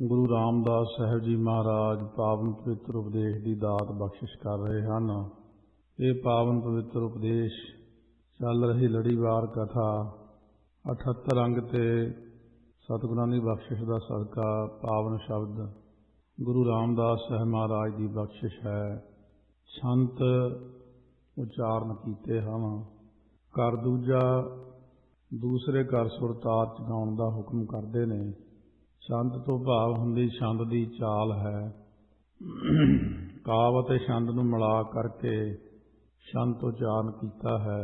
ਗੁਰੂ ਰਾਮਦਾਸ ਸਾਹਿਬ ਜੀ ਮਹਾਰਾਜ ਪਾਵਨ ਪਵਿੱਤਰ ਉਪਦੇਸ਼ ਦੀ ਦਾਤ ਬਖਸ਼ਿਸ਼ ਕਰ ਰਹੇ ਹਨ। ਇਹ ਪਾਵਨ ਪਵਿੱਤਰ ਉਪਦੇਸ਼ ਚੱਲ ਰਹੀ ਲੜੀਵਾਰ ਕਥਾ 78 ਅੰਗ ਤੇ ਸਤਿਗੁਰਾਂ ਦੀ ਬਖਸ਼ਿਸ਼ ਦਾ ਸਦਕਾ ਪਾਵਨ ਸ਼ਬਦ ਗੁਰੂ ਰਾਮਦਾਸ ਸਾਹਿਬ ਮਹਾਰਾਜ ਦੀ ਬਖਸ਼ਿਸ਼ ਹੈ। ਸੰਤ ਉਚਾਰਨ ਕੀਤੇ ਹਨ। ਕਰ ਦੂਜਾ ਦੂਸਰੇ ਘਰ ਸੁਰਤਾਰ ਚ ਗਾਉਣ ਦਾ ਹੁਕਮ ਕਰਦੇ ਨੇ। ਛੰਦ ਤੋਂ ਭਾਵ ਹੁੰਦੀ ਛੰਦ ਦੀ ਚਾਲ ਹੈ। ਕਾਵ ਅਤੇ ਛੰਦ ਨੂੰ ਮਿਲਾ ਕਰਕੇ ਛੰਦ ਉਚਾਰਨ ਕੀਤਾ ਹੈ।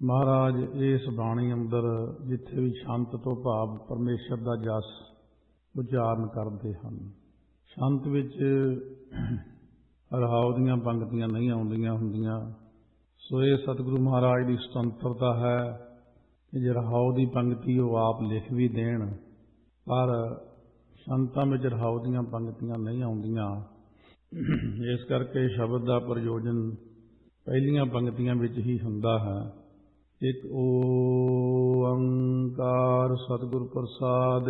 ਮਹਾਰਾਜ ਇਸ ਬਾਣੀ ਅੰਦਰ ਜਿੱਥੇ ਵੀ ਛੰਦ ਤੋਂ ਭਾਵ ਪਰਮੇਸ਼ਰ ਦਾ ਜਸ ਉਚਾਰਨ ਕਰਦੇ ਹਨ। ਛੰਦ ਵਿੱਚ ਰਹਾਉ ਦੀਆਂ ਪੰਕਤੀਆਂ ਨਹੀਂ ਆਉਂਦੀਆਂ ਹੁੰਦੀਆਂ। ਸੋ ਇਹ ਸਤਿਗੁਰੂ ਮਹਾਰਾਜ ਦੀ ਸੁਤੰਤਰਤਾ ਹੈ ਕਿ ਜੇ ਰਹਾਉ ਦੀ ਪੰਕਤੀ ਉਹ ਆਪ ਲਿਖ ਵੀ ਦੇਣ, ਪਰ ਸੰਤਾਂ ਵਿੱਚ ਰਹਾਉ ਦੀਆਂ ਪੰਕਤੀਆਂ ਨਹੀਂ ਆਉਂਦੀਆਂ। ਇਸ ਕਰਕੇ ਸ਼ਬਦ ਦਾ ਪ੍ਰਯੋਜਨ ਪਹਿਲੀਆਂ ਪੰਕਤੀਆਂ ਵਿੱਚ ਹੀ ਹੁੰਦਾ ਹੈ। ਇੱਕ ਓੰਕਾਰ ਸਤਿਗੁਰ ਪ੍ਰਸਾਦ।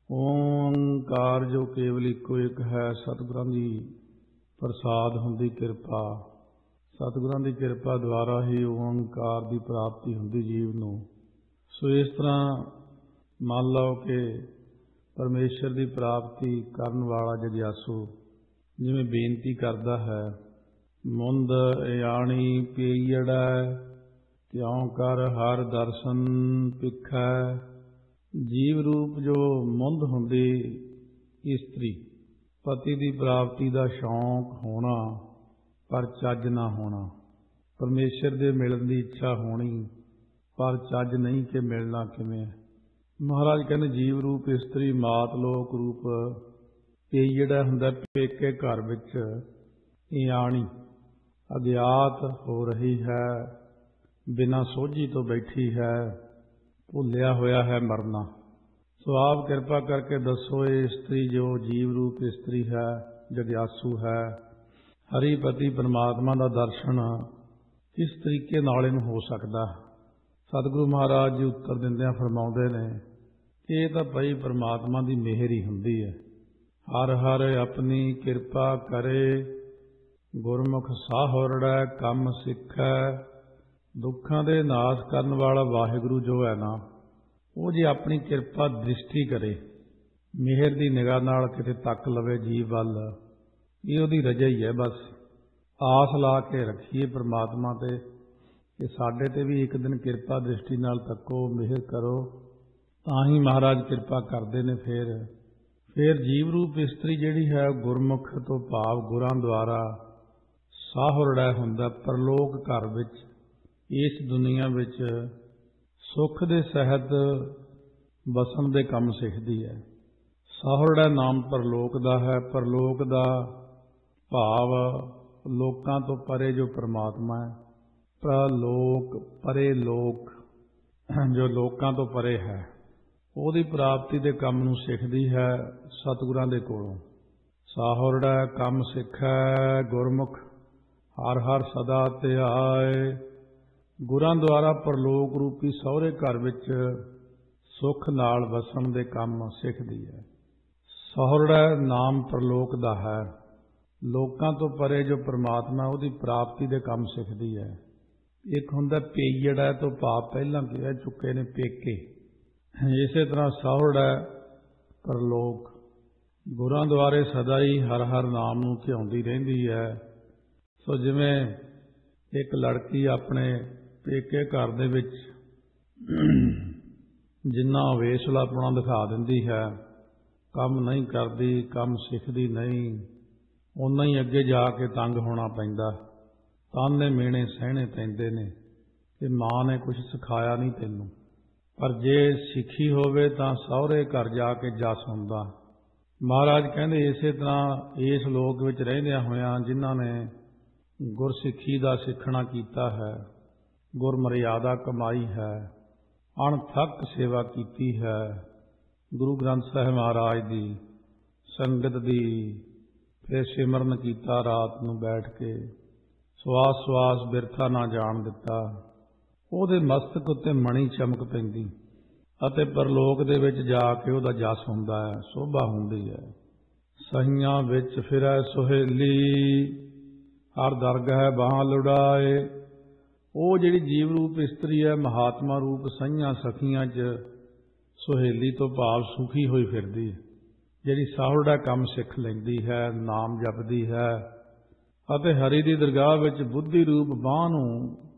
ਓੰਕਾਰ ਜੋ ਕੇਵਲ ਇੱਕੋ ਇੱਕ ਹੈ। ਸਤਿਗੁਰਾਂ ਦੀ ਪ੍ਰਸਾਦ ਹੁੰਦੀ ਕਿਰਪਾ। ਸਤਿਗੁਰਾਂ ਦੀ ਕਿਰਪਾ ਦੁਆਰਾ ਹੀ ਓੰਕਾਰ ਦੀ ਪ੍ਰਾਪਤੀ ਹੁੰਦੀ ਜੀਵ ਨੂੰ। ਸੋ ਇਸ ਤਰ੍ਹਾਂ ਮੰਨ ਲਓ ਕਿ ਪਰਮੇਸ਼ਰ ਦੀ ਪ੍ਰਾਪਤੀ ਕਰਨ ਵਾਲਾ ਜਗਿਆਸੂ ਜਿਵੇਂ ਬੇਨਤੀ ਕਰਦਾ ਹੈ, ਮੁੰਦ ਇਆਣੀ ਪੀੜੈ ਕਿਉਂ ਕਰ ਹਰ ਦਰਸ਼ਨ ਪਿਖੈ। ਜੀਵ ਰੂਪ ਜੋ ਮੁੰਦ ਹੁੰਦੀ ਇਸਤਰੀ, ਪਤੀ ਦੀ ਪ੍ਰਾਪਤੀ ਦਾ ਸ਼ੌਂਕ ਹੋਣਾ ਪਰ ਚੱਜ ਨਾ ਹੋਣਾ, ਪਰਮੇਸ਼ਰ ਦੇ ਮਿਲਣ ਦੀ ਇੱਛਾ ਹੋਣੀ ਪਰ ਚੱਜ ਨਹੀਂ ਕਿ ਮਿਲਣਾ ਕਿਵੇਂ। ਮਹਾਰਾਜ ਕਹਿੰਦੇ ਜੀਵ ਰੂਪ ਇਸਤਰੀ ਮਾਤ ਲੋਕ ਰੂਪ ਇਹ ਜਿਹੜਾ ਹੁੰਦਾ ਪੇਕੇ ਘਰ ਵਿੱਚ ਇਆਣੀ ਅਗਿਆਤ ਹੋ ਰਹੀ ਹੈ, ਬਿਨਾਂ ਸੋਝੀ ਤੋਂ ਬੈਠੀ ਹੈ, ਭੁੱਲਿਆ ਹੋਇਆ ਹੈ ਮਰਨਾ। ਸੋ ਆਪ ਕਿਰਪਾ ਕਰਕੇ ਦੱਸੋ ਇਹ ਇਸਤਰੀ ਜੋ ਜੀਵ ਰੂਪ ਇਸਤਰੀ ਹੈ, ਜਗਿਆਸੂ ਹੈ, ਹਰੀ ਪਤੀ ਪਰਮਾਤਮਾ ਦਾ ਦਰਸ਼ਨ ਕਿਸ ਤਰੀਕੇ ਨਾਲ ਇਹਨੂੰ ਹੋ ਸਕਦਾ। ਸਤਿਗੁਰੂ ਮਹਾਰਾਜ ਜੀ ਉੱਤਰ ਦਿੰਦਿਆਂ ਫਰਮਾਉਂਦੇ ਨੇ ਕਿ ਇਹ ਤਾਂ ਭਾਈ ਪਰਮਾਤਮਾ ਦੀ ਮਿਹਰ ਹੀ ਹੁੰਦੀ ਹੈ। ਹਰ ਹਰ ਆਪਣੀ ਕਿਰਪਾ ਕਰੇ, ਗੁਰਮੁਖ ਸਾਹੁਰੜੈ ਕੰਮ ਸਿੱਖੈ। ਦੁੱਖਾਂ ਦੇ ਨਾਸ਼ ਕਰਨ ਵਾਲਾ ਵਾਹਿਗੁਰੂ ਜੋ ਹੈ ਨਾ, ਉਹ ਜੇ ਆਪਣੀ ਕਿਰਪਾ ਦ੍ਰਿਸ਼ਟੀ ਕਰੇ, ਮਿਹਰ ਦੀ ਨਿਗਾਹ ਨਾਲ ਕਿਤੇ ਤੱਕ ਲਵੇ ਜੀਵ ਵੱਲ, ਇਹ ਉਹਦੀ ਰਜਾ ਹੀ ਹੈ। ਬਸ ਆਸ ਲਾ ਕੇ ਰੱਖੀਏ ਪਰਮਾਤਮਾ ਤੇ ਕਿ ਸਾਡੇ ਤੇ ਵੀ ਇੱਕ ਦਿਨ ਕਿਰਪਾ ਦ੍ਰਿਸ਼ਟੀ ਨਾਲ ਤੱਕੋ, ਮਿਹਰ ਕਰੋ, ਤਾਂ ਹੀ ਮਹਾਰਾਜ ਕਿਰਪਾ ਕਰਦੇ ਨੇ। ਫਿਰ ਜੀਵ ਰੂਪ ਇਸਤਰੀ ਜਿਹੜੀ ਹੈ ਗੁਰਮੁਖ ਤੋਂ ਭਾਵ ਗੁਰਾਂ ਦੁਆਰਾ ਸਾਹੁਰੜਾ ਹੁੰਦਾ ਪਰਲੋਕ ਘਰ ਵਿੱਚ, ਇਸ ਦੁਨੀਆ ਵਿੱਚ ਸੁੱਖ ਦੇ ਸਹਿਤ ਵਸਣ ਦੇ ਕੰਮ ਸਿੱਖਦੀ ਹੈ। ਸਾਹੁਰੜਾ ਨਾਮ ਪਰਲੋਕ ਦਾ ਹੈ। ਪਰਲੋਕ ਦਾ ਭਾਵ ਲੋਕਾਂ ਤੋਂ ਪਰੇ ਜੋ ਪਰਮਾਤਮਾ ਹੈ। ਪ੍ਰਲੋਕ ਪਰੇ ਲੋਕ ਜੋ ਲੋਕਾਂ ਤੋਂ ਪਰੇ ਹੈ, ਉਹਦੀ ਪ੍ਰਾਪਤੀ ਦੇ ਕੰਮ ਨੂੰ ਸਿੱਖਦੀ ਹੈ ਸਤਿਗੁਰਾਂ ਦੇ ਕੋਲੋਂ। ਸਾਹੁਰੜਾ ਕੰਮ ਸਿੱਖੈ ਗੁਰਮੁਖ ਹਰ ਹਰ ਸਦਾ ਧਿਆਏ। ਗੁਰਾਂ ਦੁਆਰਾ ਪਰਲੋਕ ਰੂਪੀ ਸਹੁਰੇ ਘਰ ਵਿੱਚ ਸੁੱਖ ਨਾਲ ਵਸਣ ਦੇ ਕੰਮ ਸਿੱਖਦੀ ਹੈ। ਸਾਹੁਰੜਾ ਨਾਮ ਪਰਲੋਕ ਦਾ ਹੈ। ਲੋਕਾਂ ਤੋਂ ਪਰੇ ਜੋ ਪਰਮਾਤਮਾ ਉਹਦੀ ਪ੍ਰਾਪਤੀ ਦੇ ਕੰਮ ਸਿੱਖਦੀ ਹੈ। ਇੱਕ ਹੁੰਦਾ ਪੇਈੜਾ ਤੋਂ ਭਾਵ ਪਹਿਲਾਂ ਕਹਿ ਚੁੱਕੇ ਨੇ ਪੇਕੇ। ਇਸੇ ਤਰ੍ਹਾਂ ਸਾਹੁਰੜਾ ਪਰਲੋਕ। ਗੁਰਾਂ ਦੁਆਰੇ ਸਦਾ ਹੀ ਹਰ ਹਰ ਨਾਮ ਨੂੰ ਧਿਆਉਂਦੀ ਰਹਿੰਦੀ ਹੈ। ਸੋ ਜਿਵੇਂ ਇੱਕ ਲੜਕੀ ਆਪਣੇ ਪੇਕੇ ਘਰ ਦੇ ਵਿੱਚ ਜਿੰਨਾ ਵੇਸਲਾਪਣਾ ਦਿਖਾ ਦਿੰਦੀ ਹੈ, ਕੰਮ ਨਹੀਂ ਕਰਦੀ, ਕੰਮ ਸਿੱਖਦੀ ਨਹੀਂ, ਓਨਾ ਹੀ ਅੱਗੇ ਜਾ ਕੇ ਤੰਗ ਹੋਣਾ ਪੈਂਦਾ। ਤਾਨੇ ਮੇਣੇ ਸਹਿਣੇ ਪੈਂਦੇ ਨੇ ਕਿ ਮਾਂ ਨੇ ਕੁਝ ਸਿਖਾਇਆ ਨਹੀਂ ਤੈਨੂੰ। ਪਰ ਜੇ ਸਿੱਖੀ ਹੋਵੇ ਤਾਂ ਸਹੁਰੇ ਘਰ ਜਾ ਕੇ ਜਸ ਹੁੰਦਾ। ਮਹਾਰਾਜ ਕਹਿੰਦੇ ਇਸੇ ਤਰ੍ਹਾਂ ਇਸ ਲੋਕ ਵਿੱਚ ਰਹਿੰਦਿਆਂ ਹੋਇਆਂ ਜਿਨ੍ਹਾਂ ਨੇ ਗੁਰਸਿੱਖੀ ਦਾ ਸਿੱਖਣਾ ਕੀਤਾ ਹੈ, ਗੁਰ ਮਰਿਆਦਾ ਕਮਾਈ ਹੈ, ਅਣਥੱਕ ਸੇਵਾ ਕੀਤੀ ਹੈ, ਗੁਰੂ ਗ੍ਰੰਥ ਸਾਹਿਬ ਮਹਾਰਾਜ ਦੀ ਸੰਗਤ ਦੀ, ਫਿਰ ਸਿਮਰਨ ਕੀਤਾ ਰਾਤ ਨੂੰ ਬੈਠ ਕੇ, ਸਵਾਸ ਸਵਾਸ ਬਿਰਥਾ ਨਾ ਜਾਣ ਦਿੱਤਾ, ਉਹਦੇ ਮਸਤਕ ਉੱਤੇ ਮਣੀ ਚਮਕ ਪੈਂਦੀ। ਅਤੇ ਪਰਲੋਕ ਦੇ ਵਿੱਚ ਜਾ ਕੇ ਉਹਦਾ ਜਸ ਹੁੰਦਾ ਹੈ, ਸੋਭਾ ਹੁੰਦੀ ਹੈ। ਸਹੀਆਂ ਵਿੱਚ ਫਿਰੈ ਸੁਹੇਲੀ, ਹਰ ਦਰਗਹਿ ਬਾਹਾਂ ਲੁੜਾਏ। ਉਹ ਜਿਹੜੀ ਜੀਵ ਰੂਪ ਇਸਤਰੀ ਹੈ, ਮਹਾਤਮਾ ਰੂਪ ਸਹੀਆਂ ਸਖੀਆਂ 'ਚ ਸੁਹੇਲੀ ਤੋਂ ਭਾਵ ਸੁਖੀ ਹੋਈ ਫਿਰਦੀ ਹੈ, ਜਿਹੜੀ ਸਾਹੁੜਾ ਕੰਮ ਸਿੱਖ ਲੈਂਦੀ ਹੈ, ਨਾਮ ਜਪਦੀ ਹੈ ਅਤੇ ਹਰੀ ਦੀ ਦਰਗਾਹ ਵਿੱਚ ਬੁੱਧੀ ਰੂਪ ਬਾਂਹ ਨੂੰ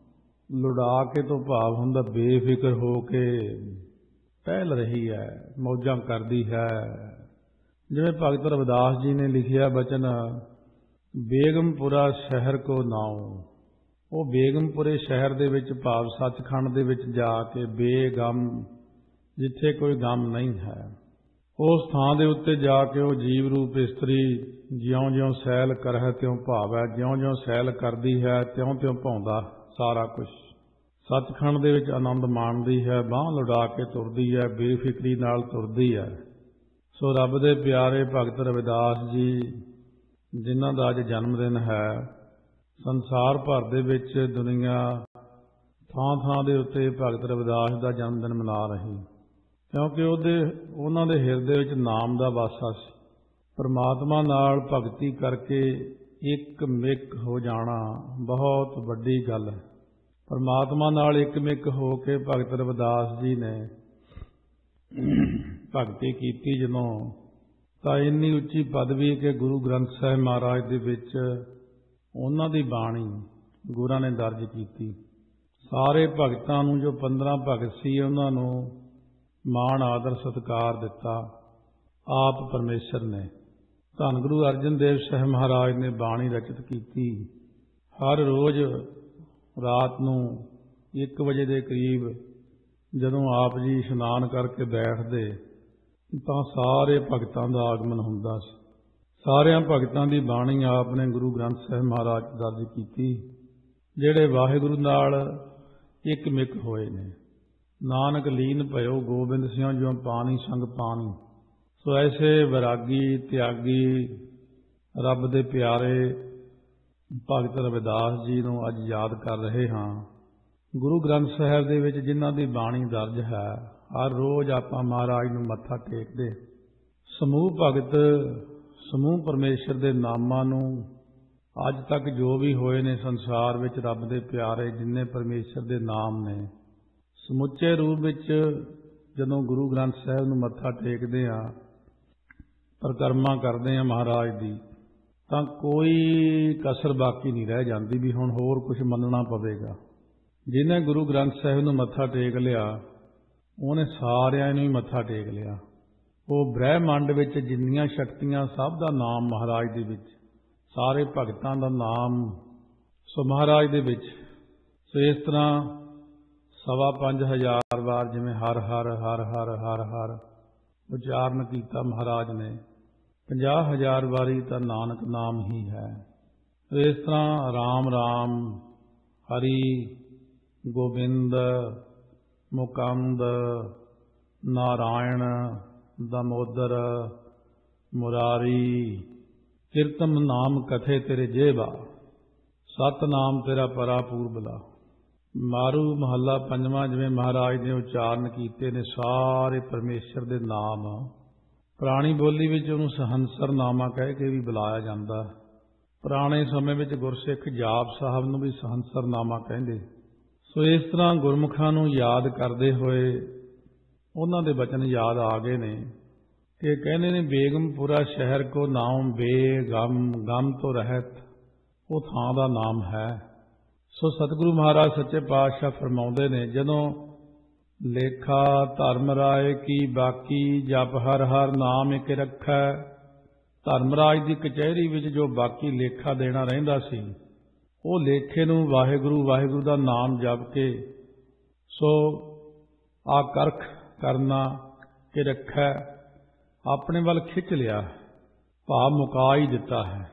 ਲੁੜਾ ਕੇ ਤੋਂ ਭਾਵ ਹੁੰਦਾ ਬੇਫਿਕਰ ਹੋ ਕੇ ਟਹਿਲ ਰਹੀ ਹੈ, ਮੌਜਾਂ ਕਰਦੀ ਹੈ। ਜਿਵੇਂ ਭਗਤ ਰਵਿਦਾਸ ਜੀ ਨੇ ਲਿਖਿਆ ਬਚਨ, ਬੇਗਮਪੁਰਾ ਸ਼ਹਿਰ ਕੋ ਨਾਉ। ਉਹ ਬੇਗਮਪੁਰੇ ਸ਼ਹਿਰ ਦੇ ਵਿੱਚ ਭਾਵ ਸੱਚਖੰਡ ਦੇ ਵਿੱਚ ਜਾ ਕੇ ਬੇਗਮ, ਜਿੱਥੇ ਕੋਈ ਗਮ ਨਹੀਂ ਹੈ, ਉਸ ਥਾਂ ਦੇ ਉੱਤੇ ਜਾ ਕੇ ਉਹ ਜੀਵ ਰੂਪ ਇਸਤਰੀ ਜਿਉਂ-ਜਿਉਂ ਸੈਲ ਕਰਹਿ ਤਿਉਂ ਭਾਵੈ, ਜਿਉਂ-ਜਿਉਂ ਸੈਲ ਕਰਦੀ ਹੈ ਤਿਉਂ-ਤਿਉਂ ਭਾਉਂਦਾ ਸਾਰਾ ਕੁਝ। ਸੱਚਖੰਡ ਦੇ ਵਿੱਚ ਆਨੰਦ ਮਾਣਦੀ ਹੈ, ਬਾਂਹ ਲੁਡਾ ਕੇ ਤੁਰਦੀ ਹੈ, ਬੇਫਿਕਰੀ ਨਾਲ ਤੁਰਦੀ ਹੈ। ਸੋ ਰੱਬ ਦੇ ਪਿਆਰੇ ਭਗਤ ਰਵਿਦਾਸ ਜੀ, ਜਿਨ੍ਹਾਂ ਦਾ ਅੱਜ ਜਨਮ ਦਿਨ ਹੈ, ਸੰਸਾਰ ਭਰ ਦੇ ਵਿੱਚ ਦੁਨੀਆ ਥਾਂ-ਥਾਂ ਦੇ ਉੱਤੇ ਭਗਤ ਰਵਿਦਾਸ ਦਾ ਜਨਮ ਦਿਨ ਮਨਾ ਰਹੀ, ਕਿਉਂਕਿ ਉਹਨਾਂ ਦੇ ਹਿਰਦੇ ਵਿੱਚ ਨਾਮ ਦਾ ਵਾਸਾ ਸੀ। ਪਰਮਾਤਮਾ ਨਾਲ ਭਗਤੀ ਕਰਕੇ ਇੱਕ ਮਿੱਕ ਹੋ ਜਾਣਾ ਬਹੁਤ ਵੱਡੀ ਗੱਲ ਹੈ। ਪਰਮਾਤਮਾ ਨਾਲ ਇੱਕ ਮਿੱਕ ਹੋ ਕੇ ਭਗਤ ਰਵਿਦਾਸ ਜੀ ਨੇ ਭਗਤੀ ਕੀਤੀ ਜਦੋਂ, ਤਾਂ ਇੰਨੀ ਉੱਚੀ ਪਦਵੀ ਕਿ ਗੁਰੂ ਗ੍ਰੰਥ ਸਾਹਿਬ ਮਹਾਰਾਜ ਦੇ ਵਿੱਚ ਉਹਨਾਂ ਦੀ ਬਾਣੀ ਗੁਰਾਂ ਨੇ ਦਰਜ ਕੀਤੀ। ਸਾਰੇ ਭਗਤਾਂ ਨੂੰ, ਜੋ 15 ਭਗਤ ਸੀ, ਉਹਨਾਂ ਨੂੰ ਮਾਣ ਆਦਰ ਸਤਿਕਾਰ ਦਿੱਤਾ ਆਪ ਪਰਮੇਸ਼ਰ ਨੇ। ਧੰਨ ਗੁਰੂ ਅਰਜਨ ਦੇਵ ਸਾਹਿਬ ਮਹਾਰਾਜ ਨੇ ਬਾਣੀ ਰਚਿਤ ਕੀਤੀ। ਹਰ ਰੋਜ਼ ਰਾਤ ਨੂੰ 1 ਵਜੇ ਦੇ ਕਰੀਬ ਜਦੋਂ ਆਪ ਜੀ ਇਸ਼ਨਾਨ ਕਰਕੇ ਬੈਠਦੇ ਤਾਂ ਸਾਰੇ ਭਗਤਾਂ ਦਾ ਆਗਮਨ ਹੁੰਦਾ ਸੀ। ਸਾਰਿਆਂ ਭਗਤਾਂ ਦੀ ਬਾਣੀ ਆਪ ਨੇ ਗੁਰੂ ਗ੍ਰੰਥ ਸਾਹਿਬ ਮਹਾਰਾਜ ਦਰਜ ਕੀਤੀ, ਜਿਹੜੇ ਵਾਹਿਗੁਰੂ ਨਾਲ ਇੱਕ ਮਿੱਕ ਹੋਏ ਨੇ। ਨਾਨਕ ਲੀਨ ਭਇਓ ਗੋਬਿੰਦ ਸਿਉ ਜਿਉ ਪਾਣੀ ਸੰਗ ਪਾਣੀ। ਸੋ ਐਸੇ ਵਿਰਾਗੀ ਤਿਆਗੀ ਰੱਬ ਦੇ ਪਿਆਰੇ ਭਗਤ ਰਵਿਦਾਸ ਜੀ ਨੂੰ ਅੱਜ ਯਾਦ ਕਰ ਰਹੇ ਹਾਂ। ਗੁਰੂ ਗ੍ਰੰਥ ਸਾਹਿਬ ਦੇ ਵਿੱਚ ਜਿਨ੍ਹਾਂ ਦੀ ਬਾਣੀ ਦਰਜ ਹੈ, ਹਰ ਰੋਜ਼ ਆਪਾਂ ਮਹਾਰਾਜ ਨੂੰ ਮੱਥਾ ਟੇਕਦੇ। ਸਮੂਹ ਭਗਤ, ਸਮੂਹ ਪਰਮੇਸ਼ਰ ਦੇ ਨਾਮਾਂ ਨੂੰ ਅੱਜ ਤੱਕ ਜੋ ਵੀ ਹੋਏ ਨੇ ਸੰਸਾਰ ਵਿੱਚ, ਰੱਬ ਦੇ ਪਿਆਰੇ ਜਿੰਨੇ ਪਰਮੇਸ਼ਰ ਦੇ ਨਾਮ ਨੇ, ਸਮੁੱਚੇ ਰੂਪ ਵਿੱਚ ਜਦੋਂ ਗੁਰੂ ਗ੍ਰੰਥ ਸਾਹਿਬ ਨੂੰ ਮੱਥਾ ਟੇਕਦੇ ਹਾਂ, ਪਰਿਕਰਮਾ ਕਰਦੇ ਹਾਂ ਮਹਾਰਾਜ ਦੀ, ਤਾਂ ਕੋਈ ਕਸਰ ਬਾਕੀ ਨਹੀਂ ਰਹਿ ਜਾਂਦੀ ਵੀ ਹੁਣ ਹੋਰ ਕੁਝ ਮੰਨਣਾ ਪਵੇਗਾ। ਜਿਹਨੇ ਗੁਰੂ ਗ੍ਰੰਥ ਸਾਹਿਬ ਨੂੰ ਮੱਥਾ ਟੇਕ ਲਿਆ, ਉਹਨੇ ਸਾਰਿਆਂ ਨੂੰ ਹੀ ਮੱਥਾ ਟੇਕ ਲਿਆ। ਉਹ ਬ੍ਰਹਿਮੰਡ ਵਿੱਚ ਜਿੰਨੀਆਂ ਸ਼ਕਤੀਆਂ, ਸਭ ਦਾ ਨਾਮ ਮਹਾਰਾਜ ਦੇ ਵਿੱਚ, ਸਾਰੇ ਭਗਤਾਂ ਦਾ ਨਾਮ ਸੋ ਮਹਾਰਾਜ ਦੇ ਵਿੱਚ। ਸੋ ਇਸ ਤਰ੍ਹਾਂ 5,500 ਵਾਰ ਜਿਵੇਂ ਹਰ ਹਰ ਹਰ ਹਰ ਹਰ ਹਰ ਉਚਾਰਨ ਕੀਤਾ ਮਹਾਰਾਜ ਨੇ, 50,000 ਵਾਰੀ ਤਾਂ ਨਾਨਕ ਨਾਮ ਹੀ ਹੈ। ਇਸ ਤਰ੍ਹਾਂ ਰਾਮ ਰਾਮ, ਹਰੀ, ਗੋਬਿੰਦ, ਮੁਕੰਦ, ਨਾਰਾਇਣ, ਦਮੋਦਰ, ਮੁਰਾਰੀ, ਕੀਰਤਨ ਨਾਮ ਕਥੇ ਤੇਰੇ ਜੇਬਾ, ਸਤਨਾਮ ਤੇਰਾ ਪਰਾ ਪੂਰਬਲਾ। ਮਾਰੂ ਮਹੱਲਾ 5ਵਾਂ ਜਿਵੇਂ ਮਹਾਰਾਜ ਨੇ ਉਚਾਰਨ ਕੀਤੇ ਨੇ ਸਾਰੇ ਪਰਮੇਸ਼ਰ ਦੇ ਨਾਮ। ਪੁਰਾਣੀ ਬੋਲੀ ਵਿੱਚ ਉਹਨੂੰ ਸਹੰਸਰ ਨਾਮਾ ਕਹਿ ਕੇ ਵੀ ਬੁਲਾਇਆ ਜਾਂਦਾ। ਪੁਰਾਣੇ ਸਮੇਂ ਵਿੱਚ ਗੁਰਸਿੱਖ ਜਾਪ ਸਾਹਿਬ ਨੂੰ ਵੀ ਸਹੰਸਰ ਨਾਮਾ ਕਹਿੰਦੇ। ਸੋ ਇਸ ਤਰ੍ਹਾਂ ਗੁਰਮੁਖਾਂ ਨੂੰ ਯਾਦ ਕਰਦੇ ਹੋਏ ਉਹਨਾਂ ਦੇ ਬਚਨ ਯਾਦ ਆ ਗਏ ਨੇ ਕਿ ਕਹਿੰਦੇ ਨੇ, ਬੇਗਮਪੁਰਾ ਸ਼ਹਿਰ ਕੋ ਨਾਮ ਬੇਗਮ, ਗਮ ਤੋਂ ਰਹਿਤ, ਉਹ ਥਾਂ ਦਾ ਨਾਮ ਹੈ। ਸੋ ਸਤਿਗੁਰੂ ਮਹਾਰਾਜ ਸੱਚੇ ਪਾਤਸ਼ਾਹ ਫਰਮਾਉਂਦੇ ਨੇ, ਜਦੋਂ ਲੇਖਾ ਧਰਮ ਰਾਏ ਕੀ ਬਾਕੀ, ਜਪ ਹਰ ਹਰ ਨਾਮ ਇੱਕ ਰੱਖੈ। ਧਰਮਰਾਜ ਦੀ ਕਚਹਿਰੀ ਵਿੱਚ ਜੋ ਬਾਕੀ ਲੇਖਾ ਦੇਣਾ ਰਹਿੰਦਾ ਸੀ, ਉਹ ਲੇਖੇ ਨੂੰ ਵਾਹਿਗੁਰੂ ਵਾਹਿਗੁਰੂ ਦਾ ਨਾਮ ਜਪ ਕੇ ਸੋ ਆਕਰਖ ਕਰਨਾ ਕਿ ਰੱਖੈ, ਆਪਣੇ ਵੱਲ ਖਿੱਚ ਲਿਆ, ਭਾਵ ਮੁਕਾ ਹੀ ਦਿੱਤਾ ਹੈ।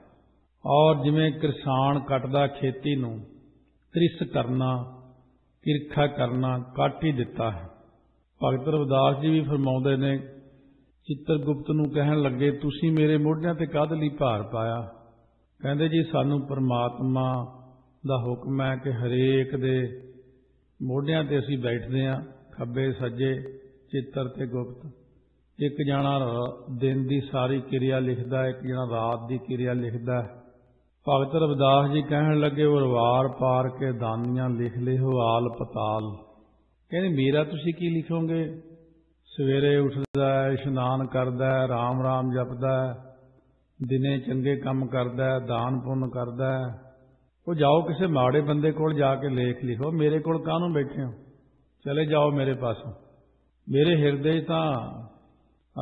ਔਰ ਜਿਵੇਂ ਕਿਸਾਨ ਕੱਟਦਾ ਖੇਤੀ ਨੂੰ, ਕ੍ਰਿਸ ਕਰਨਾ, ਕਿਰਖਾ ਕਰਨਾ, ਕੱਟ ਹੀ ਦਿੱਤਾ ਹੈ। ਭਗਤ ਰਵਿਦਾਸ ਜੀ ਵੀ ਫਰਮਾਉਂਦੇ ਨੇ, ਚਿੱਤਰਗੁਪਤ ਨੂੰ ਕਹਿਣ ਲੱਗੇ, ਤੁਸੀਂ ਮੇਰੇ ਮੋਢਿਆਂ ਤੇ ਕਾਹਦੇ ਲਈ ਭਾਰ ਪਾਇਆ? ਕਹਿੰਦੇ ਜੀ, ਸਾਨੂੰ ਪਰਮਾਤਮਾ ਦਾ ਹੁਕਮ ਹੈ ਕਿ ਹਰੇਕ ਦੇ ਮੋਢਿਆਂ ਤੇ ਅਸੀਂ ਬੈਠਦੇ ਹਾਂ, ਖੱਬੇ ਸੱਜੇ, ਚਿੱਤਰ ਤੇ ਗੁਪਤ। ਇੱਕ ਜਣਾ ਦਿਨ ਦੀ ਸਾਰੀ ਕਿਰਿਆ ਲਿਖਦਾ, ਇੱਕ ਜਣਾ ਰਾਤ ਦੀ ਕਿਰਿਆ ਲਿਖਦਾ। ਭਗਤ ਰਵਿਦਾਸ ਜੀ ਕਹਿਣ ਲੱਗੇ, ਉਰਵਾਰ ਪਾਰ ਕੇ ਦਾਨੀਆਂ ਲਿਖ ਲਿਓ ਆਲ ਪਤਾਲ। ਕਹਿੰਦੇ ਮੇਰਾ ਤੁਸੀਂ ਕੀ ਲਿਖੋਗੇ? ਸਵੇਰੇ ਉੱਠਦਾ, ਇਸ਼ਨਾਨ ਕਰਦਾ, ਰਾਮ ਰਾਮ ਜਪਦਾ, ਦਿਨੇ ਚੰਗੇ ਕੰਮ ਕਰਦਾ, ਦਾਨ ਪੁੰਨ ਕਰਦਾ, ਉਹ ਜਾਓ ਕਿਸੇ ਮਾੜੇ ਬੰਦੇ ਕੋਲ ਜਾ ਕੇ ਲੇਖ ਲਿਖੋ। ਮੇਰੇ ਕੋਲ ਕਾਹਨੂੰ ਬੈਠੇ ਹੋ? ਚਲੇ ਜਾਓ ਮੇਰੇ ਪਾਸੋਂ। ਮੇਰੇ ਹਿਰਦੇ 'ਚ ਤਾਂ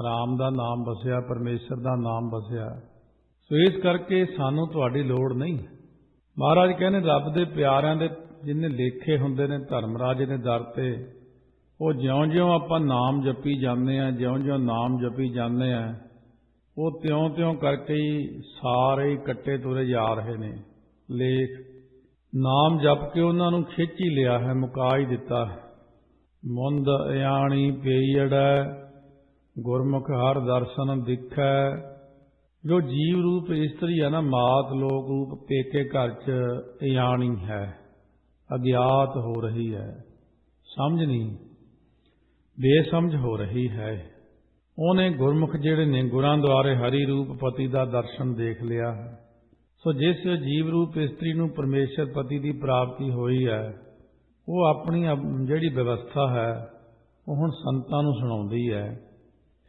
ਰਾਮ ਦਾ ਨਾਮ ਵਸਿਆ, ਪਰਮੇਸ਼ਰ ਦਾ ਨਾਮ ਵਸਿਆ। ਸੋ ਇਸ ਕਰਕੇ ਸਾਨੂੰ ਤੁਹਾਡੀ ਲੋੜ ਨਹੀਂ। ਮਹਾਰਾਜ ਕਹਿੰਦੇ ਰੱਬ ਦੇ ਪਿਆਰਿਆਂ ਦੇ ਜਿੰਨੇ ਲੇਖੇ ਹੁੰਦੇ ਨੇ ਧਰਮਰਾਜ ਦੇ ਦਰ ਤੇ, ਉਹ ਜਿਉਂ-ਜਿਉਂ ਆਪਾਂ ਨਾਮ ਜਪੀ ਜਾਂਦੇ ਆ, ਜਿਉਂ-ਜਿਉਂ ਨਾਮ ਜਪੀ ਜਾਂਦੇ ਆ, ਉਹ ਤਿਉਂ-ਤਿਉਂ ਕਰਕੇ ਹੀ ਸਾਰੇ ਹੀ ਕੱਟੇ ਤੁਰੇ ਜਾ ਰਹੇ ਨੇ ਲੇਖ। ਨਾਮ ਜਪ ਕੇ ਉਹਨਾਂ ਨੂੰ ਖਿੱਚ ਹੀ ਲਿਆ ਹੈ, ਮੁਕਾ ਹੀ ਦਿੱਤਾ ਹੈ। ਮੁੰਦ ਇਆਣੀ ਪਈੜੈ, ਗੁਰਮੁਖ ਹਰ ਦਰਸ਼ਨ ਦਿਖੈ। ਜੋ ਜੀਵ ਰੂਪ ਇਸਤਰੀ ਹੈ ਨਾ, ਮਾਤ ਲੋਕ ਰੂਪ ਪੇਕੇ ਘਰ 'ਚ ਇਆਣੀ ਹੈ, ਅਗਿਆਤ ਹੋ ਰਹੀ ਹੈ, ਸਮਝ ਨਹੀਂ, ਬੇਸਮਝ ਹੋ ਰਹੀ ਹੈ। ਉਹਨੇ ਗੁਰਮੁਖ ਜਿਹੜੇ ਨੇ ਗੁਰਾਂ ਦੁਆਰੇ ਹਰੀ ਰੂਪ ਪਤੀ ਦਾ ਦਰਸ਼ਨ ਦੇਖ ਲਿਆ ਹੈ। ਸੋ ਜਿਸ ਜੀਵ ਰੂਪ ਇਸਤਰੀ ਨੂੰ ਪਰਮੇਸ਼ਰ ਪਤੀ ਦੀ ਪ੍ਰਾਪਤੀ ਹੋਈ ਹੈ, ਉਹ ਆਪਣੀ ਜਿਹੜੀ ਵਿਵਸਥਾ ਹੈ ਉਹ ਹੁਣ ਸੰਤਾਂ ਨੂੰ ਸੁਣਾਉਂਦੀ ਹੈ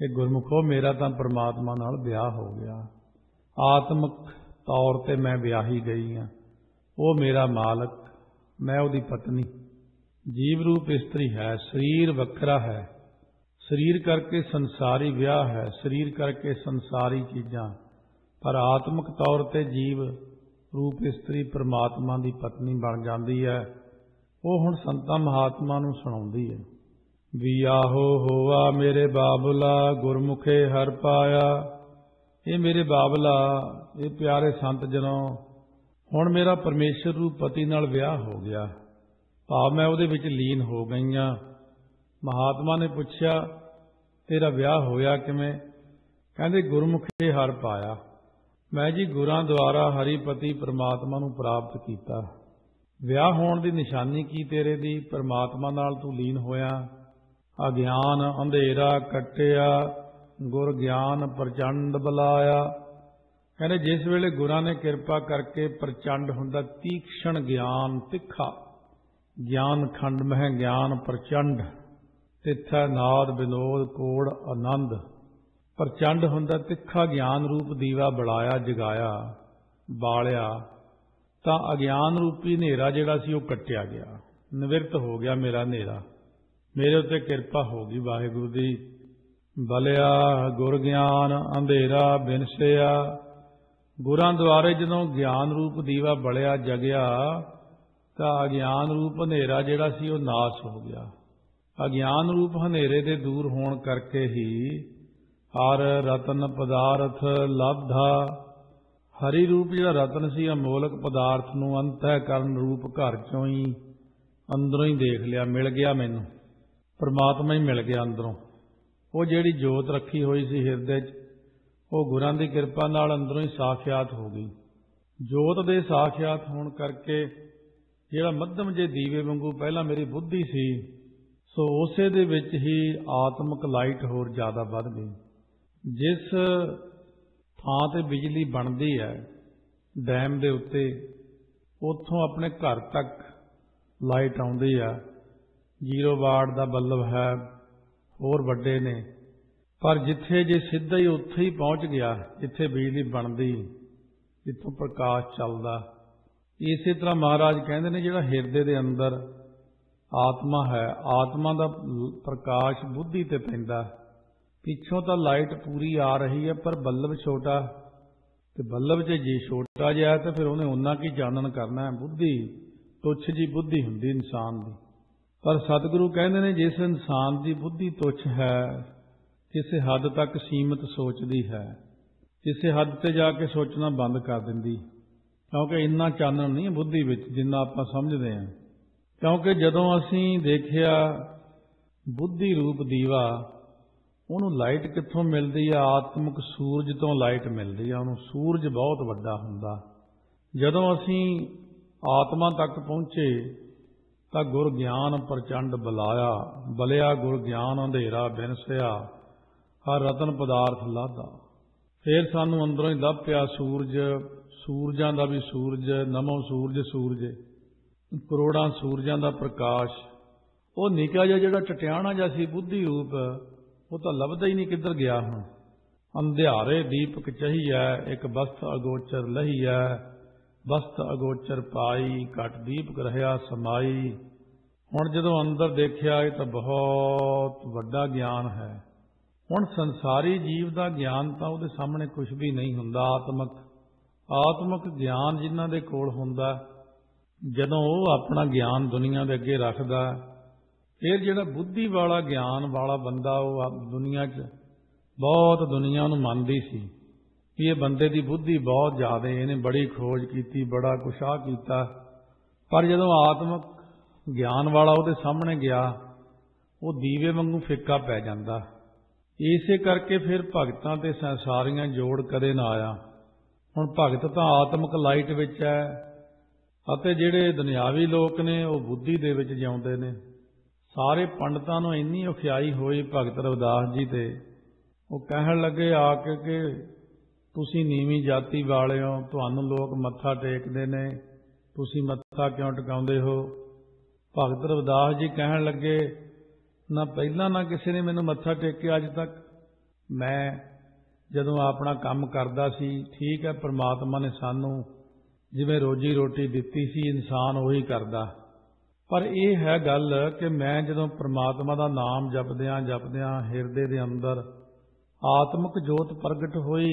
ਕਿ ਗੁਰਮੁਖੋ ਮੇਰਾ ਤਾਂ ਪਰਮਾਤਮਾ ਨਾਲ ਵਿਆਹ ਹੋ ਗਿਆ, ਆਤਮਿਕ ਤੌਰ ਤੇ ਮੈਂ ਵਿਆਹੀ ਗਈ ਹਾਂ, ਉਹ ਮੇਰਾ ਮਾਲਕ, ਮੈਂ ਉਹਦੀ ਪਤਨੀ। ਜੀਵ ਰੂਪ ਇਸਤਰੀ ਹੈ, ਸਰੀਰ ਵੱਖਰਾ ਹੈ, ਸਰੀਰ ਕਰਕੇ ਸੰਸਾਰੀ ਵਿਆਹ ਹੈ, ਸਰੀਰ ਕਰਕੇ ਸੰਸਾਰੀ ਚੀਜ਼ਾਂ, ਪਰ ਆਤਮਿਕ ਤੌਰ ਤੇ ਜੀਵ ਰੂਪ ਇਸਤਰੀ ਪਰਮਾਤਮਾ ਦੀ ਪਤਨੀ ਬਣ ਜਾਂਦੀ ਹੈ। ਉਹ ਹੁਣ ਸੰਤਾਂ ਮਹਾਤਮਾ ਨੂੰ ਸੁਣਾਉਂਦੀ ਹੈ। ਵਿਆਹੋ ਹੋਆ ਮੇਰੇ ਬਾਬਲਾ, ਗੁਰਮੁਖੇ ਹਰ ਪਾਇਆ। ਇਹ ਮੇਰੇ ਬਾਬਲਾ, ਇਹ ਪਿਆਰੇ ਸੰਤ ਜਨੋ, ਹੁਣ ਮੇਰਾ ਪਰਮੇਸ਼ਰ ਰੂਪ ਪਤੀ ਨਾਲ ਵਿਆਹ ਹੋ ਗਿਆ, ਭਾਵ ਮੈਂ ਉਹਦੇ ਵਿੱਚ ਲੀਨ ਹੋ ਗਈ ਹਾਂ। ਮਹਾਤਮਾ ਨੇ ਪੁੱਛਿਆ ਤੇਰਾ ਵਿਆਹ ਹੋਇਆ ਕਿਵੇਂ? ਕਹਿੰਦੇ ਗੁਰਮੁਖੇ ਹਰ ਪਾਇਆ। ਮੈਂ ਜੀ ਗੁਰਾਂ ਦੁਆਰਾ ਹਰੀਪਤੀ ਪਰਮਾਤਮਾ ਨੂੰ ਪ੍ਰਾਪਤ ਕੀਤਾ। ਵਿਆਹ ਹੋਣ ਦੀ ਨਿਸ਼ਾਨੀ ਕੀ ਤੇਰੇ ਦੀ? ਪਰਮਾਤਮਾ ਨਾਲ ਤੂੰ ਲੀਨ ਹੋਇਆ। ਅਗਿਆਨ ਅੰਧੇਰਾ ਕੱਟਿਆ, ਗੁਰ ਗਿਆਨ ਪ੍ਰਚੰਡ ਬੁਲਾਇਆ। ਕਹਿੰਦੇ ਜਿਸ ਵੇਲੇ ਗੁਰਾਂ ਨੇ ਕਿਰਪਾ ਕਰਕੇ ਪ੍ਰਚੰਡ ਹੁੰਦਾ, ਤੀਕਸ਼ਣ ਗਿਆਨ, ਤਿੱਖਾ ਗਿਆਨ, ਖੰਡ ਮਹਿ ਗਿਆਨ ਪ੍ਰਚੰਡ, ਤਿੱਥੈ ਨਾਦ ਵਿਨੋਦ ਕੋੜ ਆਨੰਦ। ਪ੍ਰਚੰਡ ਹੁੰਦਾ, ਤਿੱਖਾ ਗਿਆਨ ਰੂਪ ਦੀਵਾ ਬੁਲਾਇਆ, ਜਗਾਇਆ, ਬਾਲਿਆ, ਤਾਂ ਅਗਿਆਨ ਰੂਪੀ ਹਨੇਰਾ ਜਿਹੜਾ ਸੀ ਉਹ ਕੱਟਿਆ ਗਿਆ, ਨਿਵਰਤ ਹੋ ਗਿਆ ਮੇਰਾ ਹਨੇਰਾ। ਮੇਰੇ ਉੱਤੇ ਕਿਰਪਾ ਹੋ ਗਈ ਵਾਹਿਗੁਰੂ ਦੀ। ਬਲਿਆ ਗੁਰ ਗਿਆਨ ਅੰਧੇਰਾ ਬਿਨਸਿਆ। ਗੁਰਾਂ ਦੁਆਰੇ ਜਦੋਂ ਗਿਆਨ ਰੂਪ ਦੀਵਾ ਬਲਿਆ, ਜਗਿਆ, ਤਾਂ ਅਗਿਆਨ ਰੂਪ ਹਨੇਰਾ ਜਿਹੜਾ ਸੀ ਉਹ ਨਾਸ ਹੋ ਗਿਆ। ਅਗਿਆਨ ਰੂਪ ਹਨੇਰੇ ਦੇ ਦੂਰ ਹੋਣ ਕਰਕੇ ਹੀ ਹਰ ਰਤਨ ਪਦਾਰਥ ਲਬਧਾ। ਹਰੀ ਰੂਪ ਜਿਹੜਾ ਰਤਨ ਸੀ, ਅਮੋਲਕ ਪਦਾਰਥ ਨੂੰ ਅੰਤःਕਰਨ ਰੂਪ ਘਰ ਚੋਂ ਹੀ ਅੰਦਰੋਂ ਹੀ ਦੇਖ ਲਿਆ, ਮਿਲ ਗਿਆ ਮੈਨੂੰ, ਪਰਮਾਤਮਾ ਹੀ ਮਿਲ ਗਿਆ ਅੰਦਰੋਂ। ਉਹ ਜਿਹੜੀ ਜੋਤ ਰੱਖੀ ਹੋਈ ਸੀ ਹਿਰਦੇ 'ਚ, ਉਹ ਗੁਰਾਂ ਦੀ ਕਿਰਪਾ ਨਾਲ ਅੰਦਰੋਂ ਹੀ ਸਾਖਿਆਤ ਹੋ ਗਈ। ਜੋਤ ਦੇ ਸਾਖਿਆਤ ਹੋਣ ਕਰਕੇ ਜਿਹੜਾ ਮੱਧਮ ਜੇ ਦੀਵੇ ਵਾਂਗੂ ਪਹਿਲਾਂ ਮੇਰੀ ਬੁੱਧੀ ਸੀ, ਸੋ ਉਸੇ ਦੇ ਵਿੱਚ ਹੀ ਆਤਮਿਕ ਲਾਈਟ ਹੋਰ ਜ਼ਿਆਦਾ ਵੱਧ ਗਈ। ਜਿਸ ਥਾਂ ਤੇ ਬਿਜਲੀ ਬਣਦੀ ਹੈ ਡੈਮ ਦੇ ਉੱਤੇ, ਉੱਥੋਂ ਆਪਣੇ ਘਰ ਤੱਕ ਲਾਈਟ ਆਉਂਦੀ ਆ। 0 ਵਾਟ ਦਾ ਬੱਲਬ ਹੈ, ਹੋਰ ਵੱਡੇ ਨੇ, ਪਰ ਜਿੱਥੇ ਜੇ ਸਿੱਧਾ ਹੀ ਉੱਥੇ ਹੀ ਪਹੁੰਚ ਗਿਆ ਜਿੱਥੇ ਬਿਜਲੀ ਬਣਦੀ, ਜਿੱਥੋਂ ਪ੍ਰਕਾਸ਼ ਚੱਲਦਾ। ਇਸੇ ਤਰ੍ਹਾਂ ਮਹਾਰਾਜ ਕਹਿੰਦੇ ਨੇ ਜਿਹੜਾ ਹਿਰਦੇ ਦੇ ਅੰਦਰ ਆਤਮਾ ਹੈ, ਆਤਮਾ ਦਾ ਪ੍ਰਕਾਸ਼ ਬੁੱਧੀ ਤੇ ਪੈਂਦਾ। ਪਿੱਛੋਂ ਤਾਂ ਲਾਈਟ ਪੂਰੀ ਆ ਰਹੀ ਹੈ, ਪਰ ਬੱਲਬ ਛੋਟਾ, ਤੇ ਬੱਲਬ 'ਚ ਜੇ ਛੋਟਾ ਜਿਹਾ ਤਾਂ ਫਿਰ ਉਹਨੇ ਓਨਾ ਕੀ ਚਾਨਣ ਕਰਨਾ ਹੈ। ਬੁੱਧੀ ਤੁੱਛ ਜੀ ਬੁੱਧੀ ਹੁੰਦੀ ਇਨਸਾਨ ਦੀ। ਪਰ ਸਤਿਗੁਰੂ ਕਹਿੰਦੇ ਨੇ ਜਿਸ ਇਨਸਾਨ ਦੀ ਬੁੱਧੀ ਤੁੱਛ ਹੈ, ਕਿਸੇ ਹੱਦ ਤੱਕ ਸੀਮਿਤ ਸੋਚਦੀ ਹੈ, ਕਿਸੇ ਹੱਦ ਤੇ ਜਾ ਕੇ ਸੋਚਣਾ ਬੰਦ ਕਰ ਦਿੰਦੀ, ਕਿਉਂਕਿ ਇੰਨਾ ਚਾਨਣ ਨਹੀਂ ਬੁੱਧੀ ਵਿੱਚ ਜਿੰਨਾ ਆਪਾਂ ਸਮਝਦੇ ਹਾਂ। ਕਿਉਂਕਿ ਜਦੋਂ ਅਸੀਂ ਦੇਖਿਆ ਬੁੱਧੀ ਰੂਪ ਦੀਵਾ, ਉਹਨੂੰ ਲਾਈਟ ਕਿੱਥੋਂ ਮਿਲਦੀ ਆ? ਆਤਮਿਕ ਸੂਰਜ ਤੋਂ ਲਾਈਟ ਮਿਲਦੀ ਆ ਉਹਨੂੰ। ਸੂਰਜ ਬਹੁਤ ਵੱਡਾ ਹੁੰਦਾ। ਜਦੋਂ ਅਸੀਂ ਆਤਮਾ ਤੱਕ ਪਹੁੰਚੇ ਤਾਂ ਗੁਰ ਗਿਆਨ ਪ੍ਰਚੰਡ ਬੁਲਾਇਆ। ਬਲਿਆ ਗੁਰ ਗਿਆਨ ਅੰਧੇਰਾ ਬਿਨਸਿਆ, ਹਰ ਰਤਨ ਪਦਾਰਥ ਲਾਧਾ। ਫਿਰ ਸਾਨੂੰ ਅੰਦਰੋਂ ਹੀ ਲੱਭ ਪਿਆ ਸੂਰਜ, ਸੂਰਜਾਂ ਦਾ ਵੀ ਸੂਰਜ, ਨਮੋ ਸੂਰਜ ਸੂਰਜ, ਕਰੋੜਾਂ ਸੂਰਜਾਂ ਦਾ ਪ੍ਰਕਾਸ਼। ਉਹ ਨਿੱਕਾ ਜਿਹਾ ਜਿਹੜਾ ਟਟਿਆਣਾ ਜਿਹਾ ਸੀ ਬੁੱਧੀ ਰੂਪ, ਉਹ ਤਾਂ ਲੱਭਦਾ ਹੀ ਨਹੀਂ, ਕਿੱਧਰ ਗਿਆ ਹੁਣ। ਅੰਧਿਆਰੇ ਦੀਪਕ ਚਹੀਐ, ਇੱਕ ਬਸਤ ਅਗੋਚਰ ਲਹੀਐ, ਬਸਤ ਅਗੋਚਰ ਪਾਈ, ਘਟ ਦੀਪਕ ਰਹਿਆ ਸਮਾਈ। ਹੁਣ ਜਦੋਂ ਅੰਦਰ ਦੇਖਿਆ, ਇਹ ਤਾਂ ਬਹੁਤ ਵੱਡਾ ਗਿਆਨ ਹੈ। ਹੁਣ ਸੰਸਾਰੀ ਜੀਵ ਦਾ ਗਿਆਨ ਤਾਂ ਉਹਦੇ ਸਾਹਮਣੇ ਕੁਝ ਵੀ ਨਹੀਂ ਹੁੰਦਾ। ਆਤਮਿਕ ਗਿਆਨ ਜਿਨ੍ਹਾਂ ਦੇ ਕੋਲ ਹੁੰਦਾ, ਜਦੋਂ ਉਹ ਆਪਣਾ ਗਿਆਨ ਦੁਨੀਆ ਦੇ ਅੱਗੇ ਰੱਖਦਾ, ਫਿਰ ਜਿਹੜਾ ਬੁੱਧੀ ਵਾਲਾ ਗਿਆਨ ਵਾਲਾ ਬੰਦਾ, ਉਹ ਦੁਨੀਆ 'ਚ ਬਹੁਤ ਦੁਨੀਆ ਨੂੰ ਮੰਨਦੀ ਸੀ ਕਿ ਇਹ ਬੰਦੇ ਦੀ ਬੁੱਧੀ ਬਹੁਤ ਜ਼ਿਆਦਾ, ਇਹਨੇ ਬੜੀ ਖੋਜ ਕੀਤੀ, ਬੜਾ ਕੁਛ ਆ ਕੀਤਾ। ਪਰ ਜਦੋਂ ਆਤਮਿਕ ਗਿਆਨ ਵਾਲਾ ਉਹਦੇ ਸਾਹਮਣੇ ਗਿਆ, ਉਹ ਦੀਵੇ ਵਾਂਗੂ ਫਿੱਕਾ ਪੈ ਜਾਂਦਾ। ਇਸੇ ਕਰਕੇ ਫਿਰ ਭਗਤਾਂ ਤੇ ਸੰਸਾਰੀਆਂ ਜੋੜ ਕਦੇ ਨਾ ਆਇਆ। ਹੁਣ ਭਗਤ ਤਾਂ ਆਤਮਿਕ ਲਾਈਟ ਵਿੱਚ ਹੈ, ਅਤੇ ਜਿਹੜੇ ਦੁਨਿਆਵੀ ਲੋਕ ਨੇ ਉਹ ਬੁੱਧੀ ਦੇ ਵਿੱਚ ਜਿਉਂਦੇ ਨੇ। ਸਾਰੇ ਪੰਡਤਾਂ ਨੂੰ ਇੰਨੀ ਔਖਿਆਈ ਹੋਈ ਭਗਤ ਰਵਿਦਾਸ ਜੀ ਤੇ, ਉਹ ਕਹਿਣ ਲੱਗੇ ਆ ਕੇ ਕਿ ਤੁਸੀਂ ਨੀਵੀਂ ਜਾਤੀ ਵਾਲੇ ਹੋ, ਤੁਹਾਨੂੰ ਲੋਕ ਮੱਥਾ ਟੇਕਦੇ ਨੇ, ਤੁਸੀਂ ਮੱਥਾ ਕਿਉਂ ਟਿਕਾਉਂਦੇ ਹੋ। ਭਗਤ ਰਵਿਦਾਸ ਜੀ ਕਹਿਣ ਲੱਗੇ, ਨਾ ਪਹਿਲਾਂ ਨਾ ਕਿਸੇ ਨੇ ਮੈਨੂੰ ਮੱਥਾ ਟੇਕਿਆ ਅੱਜ ਤੱਕ। ਮੈਂ ਜਦੋਂ ਆਪਣਾ ਕੰਮ ਕਰਦਾ ਸੀ, ਠੀਕ ਹੈ, ਪਰਮਾਤਮਾ ਨੇ ਸਾਨੂੰ ਜਿਵੇਂ ਰੋਜੀ ਰੋਟੀ ਦਿੱਤੀ ਸੀ, ਇਨਸਾਨ ਉਹੀ ਕਰਦਾ। ਪਰ ਇਹ ਹੈ ਗੱਲ ਕਿ ਮੈਂ ਜਦੋਂ ਪਰਮਾਤਮਾ ਦਾ ਨਾਮ ਜਪਦਿਆਂ ਹਿਰਦੇ ਦੇ ਅੰਦਰ ਆਤਮਿਕ ਜੋਤ ਪ੍ਰਗਟ ਹੋਈ,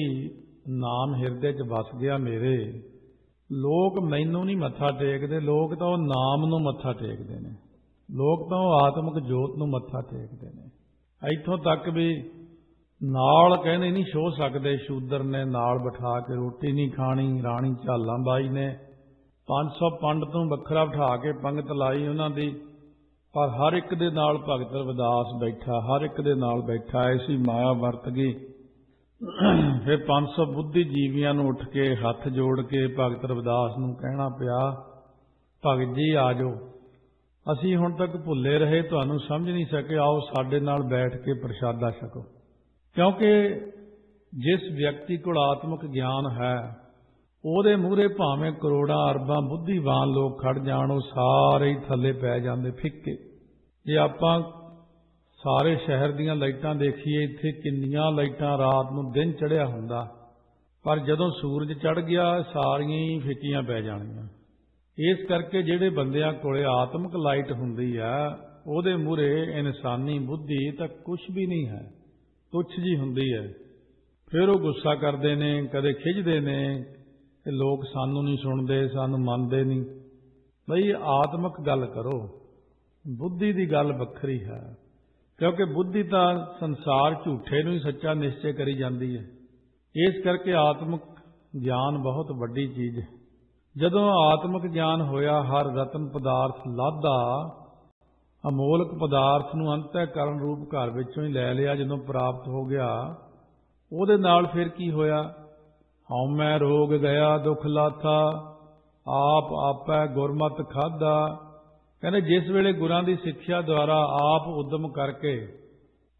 ਨਾਮ ਹਿਰਦੇ 'ਚ ਵਸ ਗਿਆ ਮੇਰੇ, ਲੋਕ ਮੈਨੂੰ ਨਹੀਂ ਮੱਥਾ ਟੇਕਦੇ, ਲੋਕ ਤਾਂ ਉਹ ਨਾਮ ਨੂੰ ਮੱਥਾ ਟੇਕਦੇ ਨੇ, ਲੋਕ ਤਾਂ ਉਹ ਆਤਮਿਕ ਜੋਤ ਨੂੰ ਮੱਥਾ ਟੇਕਦੇ ਨੇ। ਇੱਥੋਂ ਤੱਕ ਵੀ ਨਾਲ ਕਹਿੰਦੇ ਨਹੀਂ ਛੋਹ ਸਕਦੇ, ਸ਼ੂਦਰ ਨੇ ਨਾਲ ਬਿਠਾ ਕੇ ਰੋਟੀ ਨਹੀਂ ਖਾਣੀ। ਰਾਣੀ ਝਾਲਾਂ ਬਾਈ ਨੇ 500 ਪੰਡਤ ਨੂੰ ਵੱਖਰਾ ਬਿਠਾ ਕੇ ਪੰਗਤ ਲਾਈ ਉਹਨਾਂ ਦੀ, ਪਰ ਹਰ ਇੱਕ ਦੇ ਨਾਲ ਭਗਤ ਰਵਿਦਾਸ ਬੈਠਾ, ਹਰ ਇੱਕ ਦੇ ਨਾਲ ਬੈਠਾ। ਐਸੀ ਮਾਇਆ ਵਰਤ ਗਈ। ਫਿਰ 500 ਬੁੱਧੀ ਜੀਵੀਆਂ ਨੂੰ ਉੱਠ ਕੇ ਹੱਥ ਜੋੜ ਕੇ ਭਗਤ ਰਵਿਦਾਸ ਨੂੰ ਕਹਿਣਾ ਪਿਆ, ਭਗਤ ਜੀ ਆ ਜਾਓ, ਅਸੀਂ ਹੁਣ ਤੱਕ ਭੁੱਲੇ ਰਹੇ, ਤੁਹਾਨੂੰ ਸਮਝ ਨਹੀਂ ਸਕੇ, ਆਓ ਸਾਡੇ ਨਾਲ ਬੈਠ ਕੇ ਪ੍ਰਸ਼ਾਦਾ ਛਕੋ। ਕਿਉਂਕਿ ਜਿਸ ਵਿਅਕਤੀ ਕੋਲ ਆਤਮਿਕ ਗਿਆਨ ਹੈ, ਉਹਦੇ ਮੂਹਰੇ ਭਾਵੇਂ ਕਰੋੜਾਂ ਅਰਬਾਂ ਬੁੱਧੀਵਾਨ ਲੋਕ ਖੜ ਜਾਣ, ਉਹ ਸਾਰੇ ਹੀ ਥੱਲੇ ਪੈ ਜਾਂਦੇ ਫਿੱਕੇ। ਜੇ ਆਪਾਂ ਸਾਰੇ ਸ਼ਹਿਰ ਦੀਆਂ ਲਾਈਟਾਂ ਦੇਖੀਏ, ਇੱਥੇ ਕਿੰਨੀਆਂ ਲਾਈਟਾਂ, ਰਾਤ ਨੂੰ ਦਿਨ ਚੜ੍ਹਿਆ ਹੁੰਦਾ, ਪਰ ਜਦੋਂ ਸੂਰਜ ਚੜ੍ਹ ਗਿਆ ਸਾਰੀਆਂ ਹੀ ਫਿੱਕੀਆਂ ਪੈ ਜਾਣੀਆਂ। ਇਸ ਕਰਕੇ ਜਿਹੜੇ ਬੰਦਿਆਂ ਕੋਲੇ ਆਤਮਿਕ ਲਾਈਟ ਹੁੰਦੀ ਆ, ਉਹਦੇ ਮੂਹਰੇ ਇਨਸਾਨੀ ਬੁੱਧੀ ਤਾਂ ਕੁਝ ਵੀ ਨਹੀਂ ਹੈ, ਤੁੱਛ ਜੀ ਹੁੰਦੀ ਹੈ। ਫਿਰ ਉਹ ਗੁੱਸਾ ਕਰਦੇ ਨੇ, ਕਦੇ ਖਿੱਚਦੇ ਨੇ ਕਿ ਲੋਕ ਸਾਨੂੰ ਨਹੀਂ ਸੁਣਦੇ, ਸਾਨੂੰ ਮੰਨਦੇ ਨਹੀਂ। ਬਈ ਆਤਮਿਕ ਗੱਲ ਕਰੋ, ਬੁੱਧੀ ਦੀ ਗੱਲ ਵੱਖਰੀ ਹੈ। ਕਿਉਂਕਿ ਬੁੱਧੀ ਤਾਂ ਸੰਸਾਰ ਝੂਠੇ ਨੂੰ ਹੀ ਸੱਚਾ ਨਿਸ਼ਚੈ ਕਰੀ ਜਾਂਦੀ ਹੈ। ਇਸ ਕਰਕੇ ਆਤਮਿਕ ਗਿਆਨ ਬਹੁਤ ਵੱਡੀ ਚੀਜ਼ ਹੈ। ਜਦੋਂ ਆਤਮਿਕ ਗਿਆਨ ਹੋਇਆ, ਹਰ ਰਤਨ ਪਦਾਰਥ ਲਾਧਾ, ਅਮੋਲਕ ਪਦਾਰਥ ਨੂੰ ਅੰਤःਕਰਨ ਰੂਪ ਘਰ ਵਿੱਚੋਂ ਹੀ ਲੈ ਲਿਆ। ਜਦੋਂ ਪ੍ਰਾਪਤ ਹੋ ਗਿਆ, ਉਹਦੇ ਨਾਲ ਫਿਰ ਕੀ ਹੋਇਆ? ਹਉਮੈ ਰੋਗ ਗਿਆ ਦੁਖ ਲਾਥਾ, ਆਪ ਆਪੈ ਗੁਰਮਤਿ ਖਾਧਾ। ਕਹਿੰਦੇ ਜਿਸ ਵੇਲੇ ਗੁਰਾਂ ਦੀ ਸਿੱਖਿਆ ਦੁਆਰਾ ਆਪ ਉਦਮ ਕਰਕੇ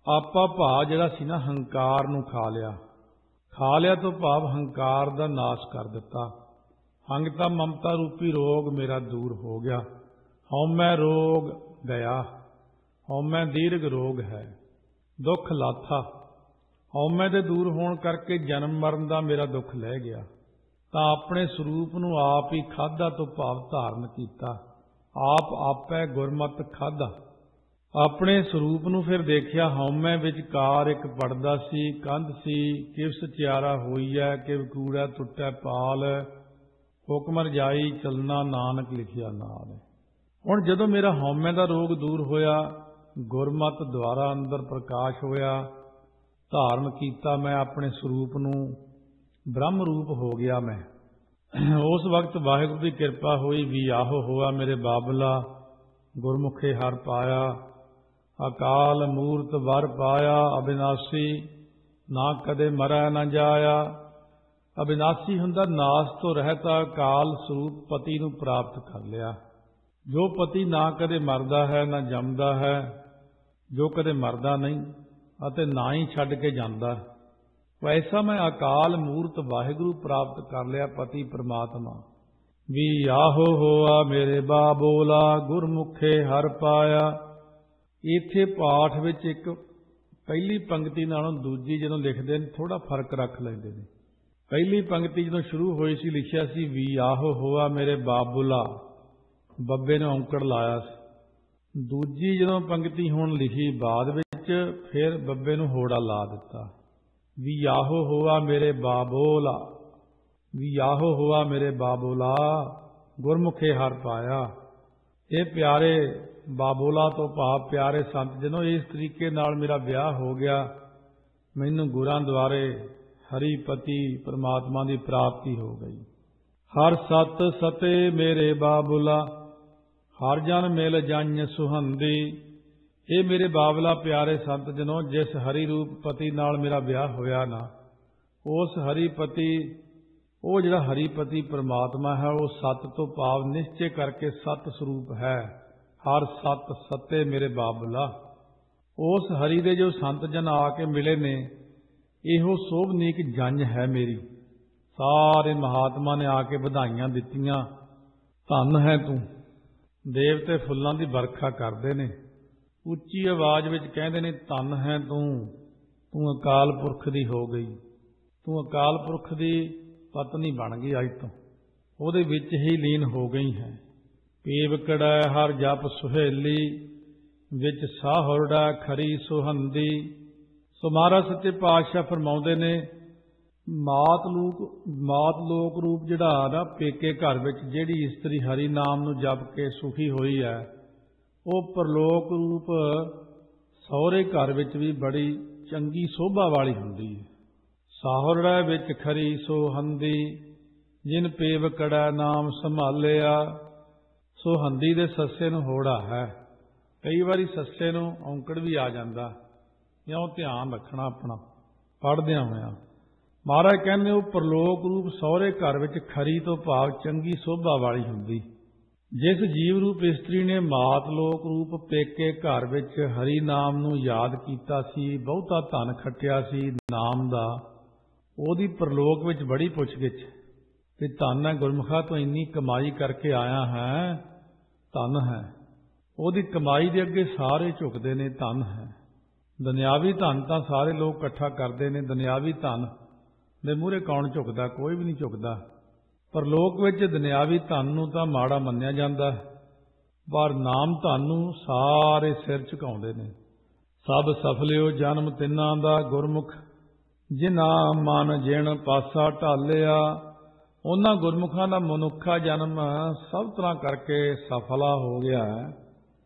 ਆਪਾ ਭਾਅ ਜਿਹੜਾ ਸੀ ਨਾ, ਹੰਕਾਰ ਨੂੰ ਖਾ ਲਿਆ ਤੋਂ ਭਾਵ ਹੰਕਾਰ ਦਾ ਨਾਸ਼ ਕਰ ਦਿੱਤਾ। ਹੰਗਤਾ ਮਮਤਾ ਰੂਪੀ ਰੋਗ ਮੇਰਾ ਦੂਰ ਹੋ ਗਿਆ। ਹਉਮੈ ਰੋਗ ਗਿਆ, ਹਉਮੈ ਦੀਰਘ ਰੋਗ ਹੈ, ਦੁੱਖ ਲਾਥਾ। ਹਉਮੈ ਦੇ ਦੂਰ ਹੋਣ ਕਰਕੇ ਜਨਮ ਮਰਨ ਦਾ ਮੇਰਾ ਦੁੱਖ ਲੈ ਗਿਆ। ਤਾਂ ਆਪਣੇ ਸਰੂਪ ਨੂੰ ਆਪ ਹੀ ਖਾਧਾ ਤੋਂ ਭਾਵ ਧਾਰਨ ਕੀਤਾ। ਆਪ ਆਪੈ ਗੁਰਮਤਿ ਖਾਧਾ। ਆਪਣੇ ਸਰੂਪ ਨੂੰ ਫਿਰ ਦੇਖਿਆ, ਹਉਮੈ ਵਿਚਕਾਰ ਇੱਕ ਪਰਦਾ ਸੀ, ਕੰਧ ਸੀ, ਕਿਵ ਸਚਿਆਰਾ ਹੋਈਐ, ਕਿਵ ਕੂੜਾ ਟੁੱਟੈ ਪਾਲ, ਹੁਕਮ ਰਜਾਈ ਚਲਣਾ ਨਾਨਕ ਲਿਖਿਆ ਨਾਲ। ਹੁਣ ਜਦੋਂ ਮੇਰਾ ਹਉਮੈ ਦਾ ਰੋਗ ਦੂਰ ਹੋਇਆ, ਗੁਰਮਤਿ ਦੁਆਰਾ ਅੰਦਰ ਪ੍ਰਕਾਸ਼ ਹੋਇਆ, ਧਾਰਨ ਕੀਤਾ ਮੈਂ ਆਪਣੇ ਸਰੂਪ ਨੂੰ, ਬ੍ਰਹਮ ਰੂਪ ਹੋ ਗਿਆ ਮੈਂ। ਉਸ ਵਕਤ ਵਾਹਿਗੁਰੂ ਦੀ ਕਿਰਪਾ ਹੋਈ, ਵੀ ਆਹੋ ਹੋਆ ਮੇਰੇ ਬਾਬਲਾ, ਗੁਰਮੁਖੇ ਹਰ ਪਾਇਆ, ਅਕਾਲ ਮੂਰਤ ਵਰ ਪਾਇਆ, ਅਬਿਨਾਸੀ ਨਾ ਕਦੇ ਮਰੈ ਨਾ ਜਾਇਆ। ਅਬਿਨਾਸੀ ਹੁੰਦਾ ਨਾਸ ਤੋਂ ਰਹਿਤ, ਅਕਾਲ ਸਰੂਪ ਪਤੀ ਨੂੰ ਪ੍ਰਾਪਤ ਕਰ ਲਿਆ। ਜੋ ਪਤੀ ਨਾ ਕਦੇ ਮਰਦਾ ਹੈ ਨਾ ਜੰਮਦਾ ਹੈ, ਜੋ ਕਦੇ ਮਰਦਾ ਨਹੀਂ ਅਤੇ ਨਾ ਹੀ ਛੱਡ ਕੇ ਜਾਂਦਾ, ਵੈਸਾ ਮੈਂ ਅਕਾਲ ਮੂਰਤ ਵਾਹਿਗੁਰੂ ਪ੍ਰਾਪਤ ਕਰ ਲਿਆ, ਪਤੀ ਪ੍ਰਮਾਤਮਾ। ਵੀ ਆਹੋ ਹੋਆ ਮੇਰੇ ਬਾਬੋਲਾ, ਗੁਰਮੁਖੇ ਹਰ ਪਾਇਆ। ਇੱਥੇ ਪਾਠ ਵਿੱਚ ਇੱਕ ਪਹਿਲੀ ਪੰਕਤੀ ਨਾਲੋਂ ਦੂਜੀ ਜਦੋਂ ਲਿਖਦੇ ਨੇ ਥੋੜਾ ਫਰਕ ਰੱਖ ਲੈਂਦੇ ਨੇ। ਪਹਿਲੀ ਪੰਕਤੀ ਜਦੋਂ ਸ਼ੁਰੂ ਹੋਈ ਸੀ ਲਿਖਿਆ ਸੀ ਵੀ ਆਹੋ ਹੋਆ ਮੇਰੇ ਬਾਬੋਲਾ, ਬੱਬੇ ਨੇ ਔਂਕੜ ਲਾਇਆ ਸੀ। ਦੂਜੀ ਜਦੋਂ ਪੰਕਤੀ ਹੁਣ ਲਿਖੀ ਬਾਅਦ ਵਿੱਚ ਫਿਰ ਬੱਬੇ ਨੂੰ ਹੋੜਾ ਲਾ ਦਿੱਤਾ। ਵੀ ਆਹੋ ਹੋਆ ਮੇਰੇ ਬਾਬੋਲਾ, ਵੀ ਆਹੋ ਹੋਆ ਮੇਰੇ ਬਾਬੋਲਾ, ਗੁਰਮੁਖੇ ਹਰ ਪਾਇਆ। ਇਹ ਪਿਆਰੇ ਬਾਬੋਲਾ ਤੋਂ ਭਾਵ ਪਿਆਰੇ ਸੰਤ ਜਨੋ, ਇਸ ਤਰੀਕੇ ਨਾਲ ਮੇਰਾ ਵਿਆਹ ਹੋ ਗਿਆ, ਮੈਨੂੰ ਗੁਰਾਂ ਦੁਆਰੇ ਹਰੀਪਤੀ ਪਰਮਾਤਮਾ ਦੀ ਪ੍ਰਾਪਤੀ ਹੋ ਗਈ। ਹਰ ਸਤ ਸਤੇ ਮੇਰੇ ਬਾਬੁਲਾ, ਹਰ ਜਨ ਮਿਲ ਜੰਝ ਸੁਹੰਦੀ। ਇਹ ਮੇਰੇ ਬਾਬਲਾ ਪਿਆਰੇ ਸੰਤ ਜਨੋ, ਜਿਸ ਹਰੀ ਰੂਪ ਪਤੀ ਨਾਲ ਮੇਰਾ ਵਿਆਹ ਹੋਇਆ ਨਾ, ਉਸ ਹਰੀਪਤੀ, ਉਹ ਜਿਹੜਾ ਹਰੀਪਤੀ ਪਰਮਾਤਮਾ ਹੈ, ਉਹ ਸਤ ਤੋਂ ਭਾਵ ਨਿਸ਼ਚੇ ਕਰਕੇ ਸਤ ਸਰੂਪ ਹੈ। ਹਰ ਸਤ ਸਤੇ ਮੇਰੇ ਬਾਬੁਲਾ, ਉਸ ਹਰੀ ਦੇ ਜੋ ਸੰਤ ਜਨ ਆ ਕੇ ਮਿਲੇ ਨੇ, ਇਹੋ ਸੋਭਨੀਕ ਜੰਝ ਹੈ ਮੇਰੀ। ਸਾਰੇ ਮਹਾਤਮਾ ਨੇ ਆ ਕੇ ਵਧਾਈਆਂ ਦਿੱਤੀਆਂ, ਧੰਨ ਹੈ ਤੂੰ। ਦੇਵਤੇ ਫੁੱਲਾਂ ਦੀ ਵਰਖਾ ਕਰਦੇ ਨੇ, ਉੱਚੀ ਆਵਾਜ਼ ਵਿੱਚ ਕਹਿੰਦੇ ਨੇ ਧੰਨ ਹੈ ਤੂੰ, ਤੂੰ ਅਕਾਲ ਪੁਰਖ ਦੀ ਹੋ ਗਈ, ਤੂੰ ਅਕਾਲ ਪੁਰਖ ਦੀ ਪਤਨੀ ਬਣ ਗਈ, ਅੱਜ ਤੋਂ ਉਹਦੇ ਵਿੱਚ ਹੀ ਲੀਨ ਹੋ ਗਈ ਹੈ। ਪੇਵਕੜਾ ਹਰ ਜਪ ਸੁਹੇਲੀ, ਵਿੱਚ ਸਾਹੁਰੜਾ ਖਰੀ ਸੁਹੰਦੀ। ਸੋ ਮਹਾਰਾਜ ਸੱਚੇ ਪਾਤਸ਼ਾਹ ਫਰਮਾਉਂਦੇ ਨੇ, ਮਾਤ ਲੋਕ ਰੂਪ ਜਿਹੜਾ ਨਾ ਪੇਕੇ ਘਰ ਵਿੱਚ ਜਿਹੜੀ ਇਸਤਰੀ ਹਰੀ ਨਾਮ ਨੂੰ ਜਪ ਕੇ ਸੁਖੀ ਹੋਈ ਹੈ, ਉਹ ਪਰਲੋਕ ਰੂਪ ਸਹੁਰੇ ਘਰ ਵਿੱਚ ਵੀ ਬੜੀ ਚੰਗੀ ਸੋਭਾ ਵਾਲੀ ਹੁੰਦੀ ਹੈ। ਸਾਹੁਰੜਾ ਵਿੱਚ ਖਰੀ ਸੁਹੰਦੀ, ਜਿਨ ਪੇਵਕੜਾ ਨਾਮ ਸੰਭਾਲਿਆ। ਸੁਹੰਦੀ ਦੇ ਸੱਸੇ ਨੂੰ ਹੋੜਾ ਹੈ। ਕਈ ਵਾਰੀ ਸੱਸੇ ਨੂੰ ਔਂਕੜ ਵੀ ਆ ਜਾਂਦਾ, ਇਉਂ ਧਿਆਨ ਰੱਖਣਾ ਆਪਣਾ ਪੜ੍ਹਦਿਆਂ ਹੋਇਆਂ। ਮਹਾਰਾਜ ਕਹਿੰਦੇ ਉਹ ਪਰਲੋਕ ਰੂਪ ਸਹੁਰੇ ਘਰ ਵਿੱਚ ਖਰੀ ਤੋਂ ਭਾਵ ਚੰਗੀ ਸੋਭਾ ਵਾਲੀ ਹੁੰਦੀ। ਜਿਸ ਜੀਵ ਰੂਪ ਇਸਤਰੀ ਨੇ ਮਾਤ ਲੋਕ ਰੂਪ ਪੇਕੇ ਘਰ ਵਿੱਚ ਹਰੀ ਨਾਮ ਨੂੰ ਯਾਦ ਕੀਤਾ ਸੀ, ਬਹੁਤਾ ਧਨ ਖੱਟਿਆ ਸੀ ਨਾਮ ਦਾ, ਉਹਦੀ ਪਰਲੋਕ ਵਿੱਚ ਬੜੀ ਪੁੱਛਗਿੱਛ ਕਿ ਧਨ ਹੈ ਗੁਰਮੁਖਾ, ਤੋਂ ਇੰਨੀ ਕਮਾਈ ਕਰਕੇ ਆਇਆ ਹੈ, ਧਨ ਹੈ। ਉਹਦੀ ਕਮਾਈ ਦੇ ਅੱਗੇ ਸਾਰੇ ਝੁਕਦੇ ਨੇ, ਧਨ ਹੈ। ਦੁਨਿਆਵੀ ਧਨ ਤਾਂ ਸਾਰੇ ਲੋਕ ਇਕੱਠਾ ਕਰਦੇ ਨੇ, ਦੁਨਿਆਵੀ ਧਨ ਦੇ ਮੂਹਰੇ ਕੌਣ ਝੁਕਦਾ? ਕੋਈ ਵੀ ਨਹੀਂ ਝੁਕਦਾ। ਪਰ ਲੋਕ ਵਿੱਚ ਦੁਨਿਆਵੀ ਧਨ ਨੂੰ ਤਾਂ ਮਾੜਾ ਮੰਨਿਆ ਜਾਂਦਾ, ਪਰ ਨਾਮ ਧਨ ਨੂੰ ਸਾਰੇ ਸਿਰ ਝੁਕਾਉਂਦੇ ਨੇ। ਸਭ ਸਫਲਿਓ ਜਨਮ ਤਿੰਨਾਂ ਦਾ, ਗੁਰਮੁਖ ਜਿਨ੍ਹਾਂ ਮਨ ਜਿਣ ਪਾਸਾ ਢਾਲਿਆ। ਉਹਨਾਂ ਗੁਰਮੁਖਾਂ ਦਾ ਮਨੁੱਖਾ ਜਨਮ ਸਭ ਤਰ੍ਹਾਂ ਕਰਕੇ ਸਫਲਾ ਹੋ ਗਿਆ ਹੈ,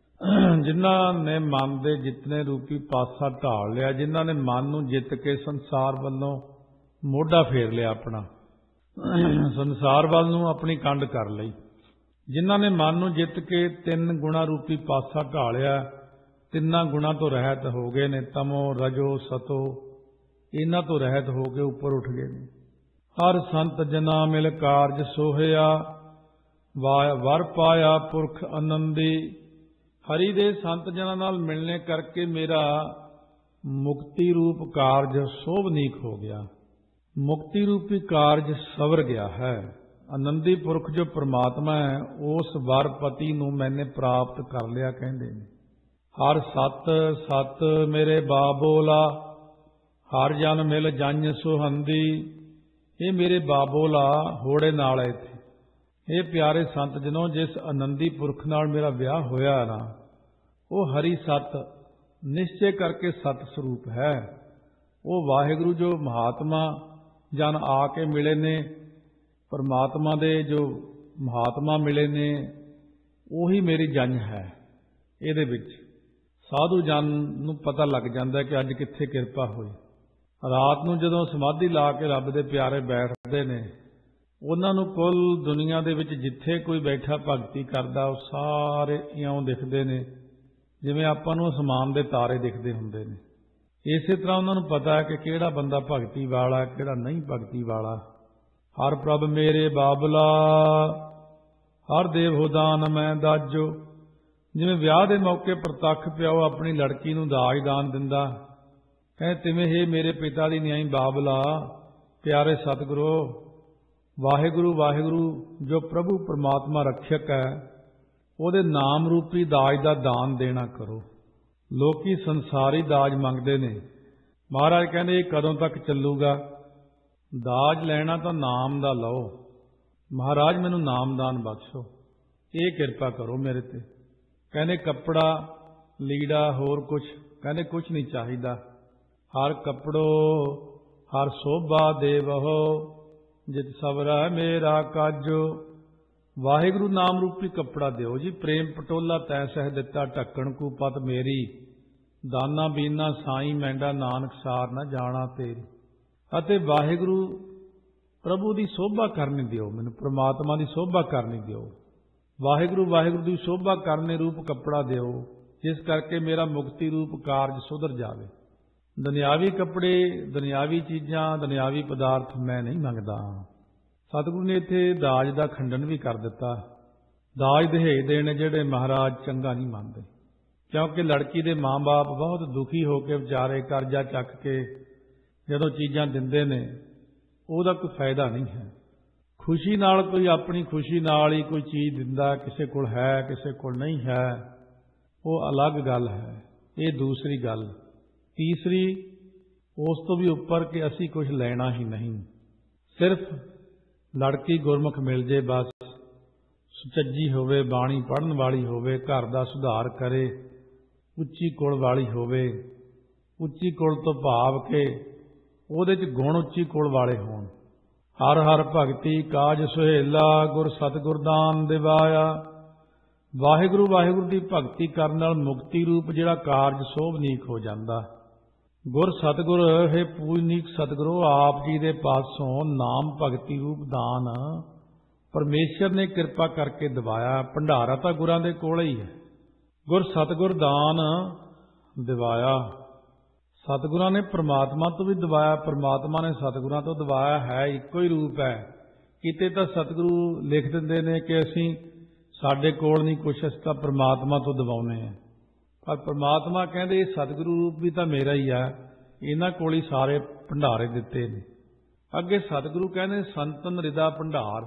ਜਿਨ੍ਹਾਂ ਨੇ ਮਨ ਦੇ ਜਿਤਨੇ ਰੂਪੀ ਪਾਸਾ ਢਾਲ ਲਿਆ, ਜਿਨ੍ਹਾਂ ਨੇ ਮਨ ਨੂੰ ਜਿੱਤ ਕੇ ਸੰਸਾਰ ਵੱਲੋਂ ਮੋਢਾ ਫੇਰ ਲਿਆ, ਆਪਣਾ ਸੰਸਾਰ ਵੱਲ ਨੂੰ ਆਪਣੀ ਕੰਡ ਕਰ ਲਈ। ਜਿਨ੍ਹਾਂ ਨੇ ਮਨ ਨੂੰ ਜਿੱਤ ਕੇ 3 ਗੁਣਾ ਰੂਪੀ ਪਾਸਾ ਢਾਲਿਆ, 3 ਗੁਣਾ ਤੋਂ ਰਹਿਤ ਹੋ ਗਏ ਨੇ, ਤਮੋ ਰਜੋ ਸਤੋ, ਇਹਨਾਂ ਤੋਂ ਰਹਿਤ ਹੋ ਕੇ ਉੱਪਰ ਉੱਠ ਗਏ ਨੇ। ਹਰ ਸੰਤ ਜਨਾ ਮਿਲ ਕਾਰਜ ਸੋਹਿਆ, ਵਰ ਪਾਇਆ ਪੁਰਖ ਆਨੰਦੀ। ਹਰੀ ਦੇ ਸੰਤ ਜਨਾਂ ਨਾਲ ਮਿਲਣੇ ਕਰਕੇ ਮੇਰਾ ਮੁਕਤੀ ਰੂਪ ਕਾਰਜ ਸੋਭਨੀਕ ਹੋ ਗਿਆ, ਮੁਕਤੀ ਰੂਪੀ ਕਾਰਜ ਸਵਰ ਗਿਆ ਹੈ। ਆਨੰਦੀ ਪੁਰਖ ਜੋ ਪ੍ਰਮਾਤਮਾ ਹੈ, ਉਸ ਵਰ ਪਤੀ ਨੂੰ ਮੈਨੇ ਪ੍ਰਾਪਤ ਕਰ ਲਿਆ, ਕਹਿੰਦੇ ਨੇ। ਹਰ ਸਤ ਸਤ ਮੇਰੇ ਬਾਬੋਲਾ, ਹਰ ਜਨ ਮਿਲ ਜੰਝ ਸੁਹੰਦੀ। ਇਹ ਮੇਰੇ ਬਾਬੋਲਾ ਹੋੜੇ ਨਾਲ ਹੈ ਇੱਥੇ। ਇਹ ਪਿਆਰੇ ਸੰਤ ਜਨੋ, ਜਿਸ ਆਨੰਦੀ ਪੁਰਖ ਨਾਲ ਮੇਰਾ ਵਿਆਹ ਹੋਇਆ ਨਾ, ਉਹ ਹਰੀ ਸਤ ਨਿਸ਼ਚੇ ਕਰਕੇ ਸਤ ਸਰੂਪ ਹੈ। ਉਹ ਵਾਹਿਗੁਰੂ ਜੋ ਮਹਾਤਮਾ ਜਨ ਆ ਕੇ ਮਿਲੇ ਨੇ, ਪਰਮਾਤਮਾ ਦੇ ਜੋ ਮਹਾਤਮਾ ਮਿਲੇ ਨੇ, ਉਹੀ ਮੇਰੀ ਜੰਝ ਹੈ। ਇਹਦੇ ਵਿੱਚ ਸਾਧੂ ਜਨ ਨੂੰ ਪਤਾ ਲੱਗ ਜਾਂਦਾ ਕਿ ਅੱਜ ਕਿੱਥੇ ਕਿਰਪਾ ਹੋਈ। ਰਾਤ ਨੂੰ ਜਦੋਂ ਸਮਾਧੀ ਲਾ ਕੇ ਰੱਬ ਦੇ ਪਿਆਰੇ ਬੈਠਦੇ ਨੇ, ਉਹਨਾਂ ਨੂੰ ਕੁੱਲ ਦੁਨੀਆ ਦੇ ਵਿੱਚ ਜਿੱਥੇ ਕੋਈ ਬੈਠਾ ਭਗਤੀ ਕਰਦਾ, ਉਹ ਸਾਰੇ ਇਉਂ ਦਿਖਦੇ ਨੇ ਜਿਵੇਂ ਆਪਾਂ ਨੂੰ ਅਸਮਾਨ ਦੇ ਤਾਰੇ ਦਿਖਦੇ ਹੁੰਦੇ ਨੇ। ਇਸੇ ਤਰ੍ਹਾਂ ਉਹਨਾਂ ਨੂੰ ਪਤਾ ਹੈ ਕਿ ਕਿਹੜਾ ਬੰਦਾ ਭਗਤੀ ਵਾਲਾ, ਕਿਹੜਾ ਨਹੀਂ ਭਗਤੀ ਵਾਲਾ। ਹਰ ਪ੍ਰਭ ਮੇਰੇ ਬਾਬਲਾ, ਹਰ ਦੇਵ ਹੋ ਦਾਨ ਮੈਂ ਦਾਜੋ। ਜਿਵੇਂ ਵਿਆਹ ਦੇ ਮੌਕੇ ਪ੍ਰਤੱਖ ਪਿਓ ਆਪਣੀ ਲੜਕੀ ਨੂੰ ਦਾਜ ਦਾਨ ਦਿੰਦਾ, ਕਹਿੰਦੇ ਤਿਵੇਂ ਹੀ ਮੇਰੇ ਪਿਤਾ ਦੀ ਨਿਆਈ ਬਾਬਲਾ, ਪਿਆਰੇ ਸਤਿਗੁਰੂ, ਵਾਹਿਗੁਰੂ ਵਾਹਿਗੁਰੂ ਜੋ ਪ੍ਰਭੂ ਪਰਮਾਤਮਾ ਰੱਖਿਅਕ ਹੈ, ਉਹਦੇ ਨਾਮ ਰੂਪੀ ਦਾਜ ਦਾ ਦਾਨ ਦੇਣਾ ਕਰੋ। ਲੋਕੀ ਸੰਸਾਰੀ ਦਾਜ ਮੰਗਦੇ ਨੇ। ਮਹਾਰਾਜ ਕਹਿੰਦੇ ਇਹ ਕਦੋਂ ਤੱਕ ਚੱਲੂਗਾ? ਦਾਜ ਲੈਣਾ ਤਾਂ ਨਾਮ ਦਾ ਲਓ। ਮਹਾਰਾਜ ਮੈਨੂੰ ਨਾਮਦਾਨ ਬਖਸ਼ੋ, ਇਹ ਕਿਰਪਾ ਕਰੋ ਮੇਰੇ ਤੇ। ਕਹਿੰਦੇ ਕੱਪੜਾ ਲੀੜਾ ਹੋਰ ਕੁਛ, ਕਹਿੰਦੇ ਕੁਛ ਨਹੀਂ ਚਾਹੀਦਾ। ਹਰ ਕੱਪੜੋ ਹਰ ਸੋਭਾ ਦੇਵਹੁ, ਜਿਤ ਸਬਰੈ ਮੇਰਾ ਕਾਜੋ। ਵਾਹਿਗੁਰੂ ਨਾਮ ਰੂਪੀ ਕੱਪੜਾ ਦਿਓ ਜੀ। ਪ੍ਰੇਮ ਪਟੋਲਾ ਤੈ ਸਹਿ ਦਿੱਤਾ, ਢੱਕਣ ਕੂ ਪਤ ਮੇਰੀ। ਦਾਨਾ ਬੀਨਾ ਸਾਈ ਮੈਂਡਾ, ਨਾਨਕ ਸਾਰ ਨਾ ਜਾਣਾ ਤੇਰੀ। ਅਤੇ ਵਾਹਿਗੁਰੂ ਪ੍ਰਭੂ ਦੀ ਸੋਭਾ ਕਰਨੀ ਦਿਓ, ਮੈਨੂੰ ਪ੍ਰਮਾਤਮਾ ਦੀ ਸੋਭਾ ਕਰਨੀ ਦਿਓ। ਵਾਹਿਗੁਰੂ ਵਾਹਿਗੁਰੂ ਦੀ ਸੋਭਾ ਕਰਨੇ ਰੂਪ ਕੱਪੜਾ ਦਿਓ, ਜਿਸ ਕਰਕੇ ਮੇਰਾ ਮੁਕਤੀ ਰੂਪ ਕਾਰਜ ਸੁਧਰ ਜਾਵੇ। ਦੁਨਿਆਵੀ ਕੱਪੜੇ, ਦੁਨਿਆਵੀ ਚੀਜ਼ਾਂ, ਦੁਨਿਆਵੀ ਪਦਾਰਥ ਮੈਂ ਨਹੀਂ ਮੰਗਦਾ। ਸਤਿਗੁਰੂ ਨੇ ਇੱਥੇ ਦਾਜ ਦਾ ਖੰਡਨ ਵੀ ਕਰ ਦਿੱਤਾ। ਦਾਜ ਦਹੇਜ ਦੇਣੇ ਜਿਹੜੇ ਮਹਾਰਾਜ ਚੰਗਾ ਨਹੀਂ ਮੰਨਦੇ, ਕਿਉਂਕਿ ਲੜਕੀ ਦੇ ਮਾਂ-ਬਾਪ ਬਹੁਤ ਦੁਖੀ ਹੋ ਕੇ ਵਿਚਾਰੇ ਕਰਜ਼ਾ ਚੱਕ ਕੇ ਜਦੋਂ ਚੀਜ਼ਾਂ ਦਿੰਦੇ ਨੇ, ਉਹਦਾ ਕੋਈ ਫਾਇਦਾ ਨਹੀਂ ਹੈ। ਖੁਸ਼ੀ ਨਾਲ ਕੋਈ ਆਪਣੀ ਖੁਸ਼ੀ ਨਾਲ ਹੀ ਕੋਈ ਚੀਜ਼ ਦਿੰਦਾ, ਕਿਸੇ ਕੋਲ ਹੈ ਕਿਸੇ ਕੋਲ ਨਹੀਂ ਹੈ, ਉਹ ਅਲੱਗ ਗੱਲ ਹੈ। ਇਹ ਦੂਸਰੀ ਗੱਲ। ਤੀਸਰੀ, ਉਸ ਤੋਂ ਵੀ ਉੱਪਰ ਕਿ ਅਸੀਂ ਕੁਝ ਲੈਣਾ ਹੀ ਨਹੀਂ, ਸਿਰਫ ਲੜਕੀ ਗੁਰਮੁਖ ਮਿਲ ਜੇ ਬਸ, ਸੁਚੱਜੀ ਹੋਵੇ, ਬਾਣੀ ਪੜ੍ਹਨ ਵਾਲੀ ਹੋਵੇ, ਘਰ ਦਾ ਸੁਧਾਰ ਕਰੇ, ਉੱਚੀ ਕੁਲ ਵਾਲੀ ਹੋਵੇ। ਉੱਚੀ ਕੁਲ ਤੋਂ ਭਾਵ ਕਿ ਉਹਦੇ 'ਚ ਗੁਣ ਉੱਚੀ ਕੁਲ ਵਾਲੇ ਹੋਣ। ਹਰ ਹਰ ਭਗਤੀ ਕਾਜ ਸੁਹੇਲਾ, ਗੁਰ ਸਤਿਗੁਰ ਦਾਨ ਦਿਵਾਇਆ। ਵਾਹਿਗੁਰੂ ਵਾਹਿਗੁਰੂ ਦੀ ਭਗਤੀ ਕਰਨ ਨਾਲ ਮੁਕਤੀ ਰੂਪ ਜਿਹੜਾ ਕਾਰਜ ਸੋਭਨੀਕ ਹੋ ਜਾਂਦਾ। ਗੁਰ ਸਤਿਗੁਰ ਹੈ ਪੂਜਨੀਕ ਸਤਿਗੁਰੂ ਆਪ ਜੀ ਦੇ ਪਾਸੋਂ ਨਾਮ ਭਗਤੀ ਰੂਪ ਦਾਨ ਪਰਮੇਸ਼ਰ ਨੇ ਕਿਰਪਾ ਕਰਕੇ ਦਿਵਾਇਆ। ਭੰਡਾਰਾ ਤਾਂ ਗੁਰਾਂ ਦੇ ਕੋਲ ਹੀ ਹੈ। ਗੁਰ ਸਤਿਗੁਰ ਦਾਨ ਦਿਵਾਇਆ। ਸਤਿਗੁਰਾਂ ਨੇ ਪ੍ਰਮਾਤਮਾ ਤੋਂ ਵੀ ਦਿਵਾਇਆ, ਪ੍ਰਮਾਤਮਾ ਨੇ ਸਤਿਗੁਰਾਂ ਤੋਂ ਦਿਵਾਇਆ ਹੈ। ਇੱਕੋ ਹੀ ਰੂਪ ਹੈ। ਕਿਤੇ ਤਾਂ ਸਤਿਗੁਰੂ ਲਿਖ ਦਿੰਦੇ ਨੇ ਕਿ ਅਸੀਂ ਸਾਡੇ ਕੋਲ ਨਹੀਂ ਕੁਛ, ਅਸੀਂ ਤਾਂ ਪ੍ਰਮਾਤਮਾ ਤੋਂ ਦਿਵਾਉਂਦੇ ਹਾਂ। ਪਰ ਪ੍ਰਮਾਤਮਾ ਕਹਿੰਦੇ ਇਹ ਸਤਿਗੁਰੂ ਰੂਪ ਵੀ ਤਾਂ ਮੇਰਾ ਹੀ ਆ, ਇਹਨਾਂ ਕੋਲ ਹੀ ਸਾਰੇ ਭੰਡਾਰੇ ਦਿੱਤੇ ਨੇ। ਅੱਗੇ ਸਤਿਗੁਰੂ ਕਹਿੰਦੇ ਸੰਤਨ ਰਿਦਾ ਭੰਡਾਰ,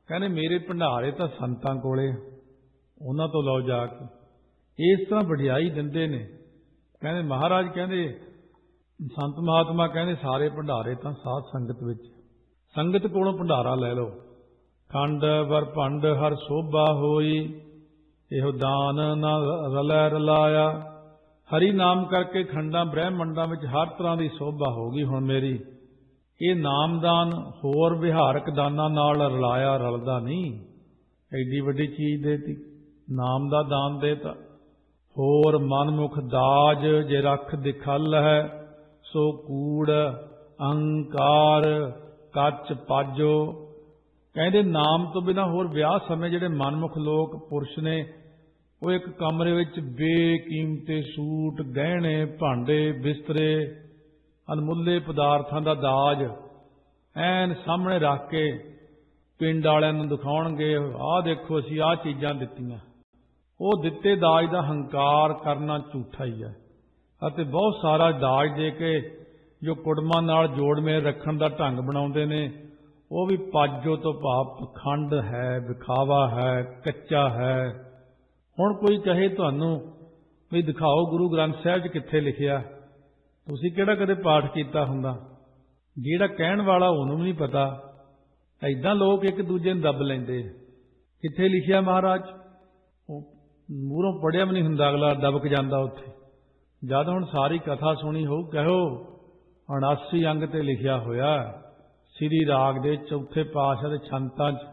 ਕਹਿੰਦੇ ਮੇਰੇ ਭੰਡਾਰੇ ਤਾਂ ਸੰਤਾਂ ਕੋਲੇ, ਉਹਨਾਂ ਤੋਂ ਲਓ ਜਾ ਕੇ। ਇਸ ਤਰ੍ਹਾਂ ਵਡਿਆਈ ਦਿੰਦੇ ਨੇ। ਕਹਿੰਦੇ ਮਹਾਰਾਜ ਕਹਿੰਦੇ ਸੰਤ ਮਹਾਤਮਾ ਕਹਿੰਦੇ ਸਾਰੇ ਭੰਡਾਰੇ ਤਾਂ ਸਾਧ ਸੰਗਤ ਵਿੱਚ, ਸੰਗਤ ਕੋਲੋਂ ਭੰਡਾਰਾ ਲੈ ਲਓ। ਖੰਡ ਵਰ ਭੰਡ ਹਰ ਸੋਭਾ ਹੋਈ, ਇਹੋ ਦਾਨ ਨਾ ਰਲੈ ਰਲਾਇਆ। ਹਰੀ ਨਾਮ ਕਰਕੇ ਖੰਡਾਂ ਬ੍ਰਹਿਮੰਡਾਂ ਵਿੱਚ ਹਰ ਤਰ੍ਹਾਂ ਦੀ ਸੋਭਾ ਹੋ ਗਈ ਹੁਣ ਮੇਰੀ। ਇਹ ਨਾਮਦਾਨ ਹੋਰ ਵਿਹਾਰਕ ਦਾਨਾਂ ਨਾਲ ਰਲਾਇਆ, ਰਲਦਾ ਨਹੀਂ। ਐਡੀ ਵੱਡੀ ਚੀਜ਼ ਦੇਤੀ, ਨਾਮ ਦਾ ਦਾਨ ਦੇਤਾ। ਹੋਰ ਮਨਮੁਖ ਦਾਜ ਜੇ ਰੱਖ ਦਿਖਲ ਹੈ, ਸੋ ਕੂੜ ਅਹੰਕਾਰ ਕੱਚ ਪਾਜੋ। ਕਹਿੰਦੇ ਨਾਮ ਤੋਂ ਬਿਨਾਂ ਹੋਰ ਵਿਆਹ ਸਮੇਂ ਜਿਹੜੇ ਮਨਮੁਖ ਲੋਕ ਪੁਰਸ਼ ਨੇ, ਉਹ ਇੱਕ ਕਮਰੇ ਵਿੱਚ ਬੇਕੀਮਤੇ ਸੂਟ, ਗਹਿਣੇ, ਭਾਂਡੇ, ਬਿਸਤਰੇ, ਅਨਮੁੱਲੇ ਪਦਾਰਥਾਂ ਦਾ ਦਾਜ ਐਨ ਸਾਹਮਣੇ ਰੱਖ ਕੇ ਪਿੰਡ ਵਾਲਿਆਂ ਨੂੰ ਦਿਖਾਉਣਗੇ, ਆਹ ਦੇਖੋ ਅਸੀਂ ਆਹ ਚੀਜ਼ਾਂ ਦਿੱਤੀਆਂ। ਉਹ ਦਿੱਤੇ ਦਾਜ ਦਾ ਹੰਕਾਰ ਕਰਨਾ ਝੂਠਾ ਹੀ ਹੈ। ਅਤੇ ਬਹੁਤ ਸਾਰਾ ਦਾਜ ਦੇ ਕੇ ਜੋ ਕੁੜਮਾਂ ਨਾਲ ਜੋੜ ਮੇਲ ਰੱਖਣ ਦਾ ਢੰਗ ਬਣਾਉਂਦੇ ਨੇ, ਉਹ ਵੀ ਪਾਜੋ ਤੋਂ ਭਾਵ ਪਖੰਡ ਹੈ, ਵਿਖਾਵਾ ਹੈ, ਕੱਚਾ ਹੈ। ਹੁਣ ਕੋਈ ਕਹੇ ਤੁਹਾਨੂੰ ਵੀ ਦਿਖਾਓ ਗੁਰੂ ਗ੍ਰੰਥ ਸਾਹਿਬ 'ਚ ਕਿੱਥੇ ਲਿਖਿਆ, ਤੁਸੀਂ ਕਿਹੜਾ ਕਦੇ ਪਾਠ ਕੀਤਾ ਹੁੰਦਾ? ਜਿਹੜਾ ਕਹਿਣ ਵਾਲਾ ਉਹਨੂੰ ਵੀ ਨਹੀਂ ਪਤਾ। ਐਦਾਂ ਲੋਕ ਇੱਕ ਦੂਜੇ ਨੂੰ ਦੱਬ ਲੈਂਦੇ। ਕਿੱਥੇ ਲਿਖਿਆ ਮਹਾਰਾਜ? ਉਹ ਮੂਹਰੋਂ ਪੜ੍ਹਿਆ ਵੀ ਨਹੀਂ ਹੁੰਦਾ, ਅਗਲਾ ਦਬਕ ਜਾਂਦਾ ਉੱਥੇ। ਜਦ ਹੁਣ ਸਾਰੀ ਕਥਾ ਸੁਣੀ ਹੋਊ, ਕਹੋ 79 ਅੰਗ ਤੇ ਲਿਖਿਆ ਹੋਇਆ ਸ੍ਰੀ ਰਾਗ ਦੇ ਚੌਥੇ ਪਾਤਸ਼ਾਹ ਦੇ ਛੰਤਾਂ 'ਚ।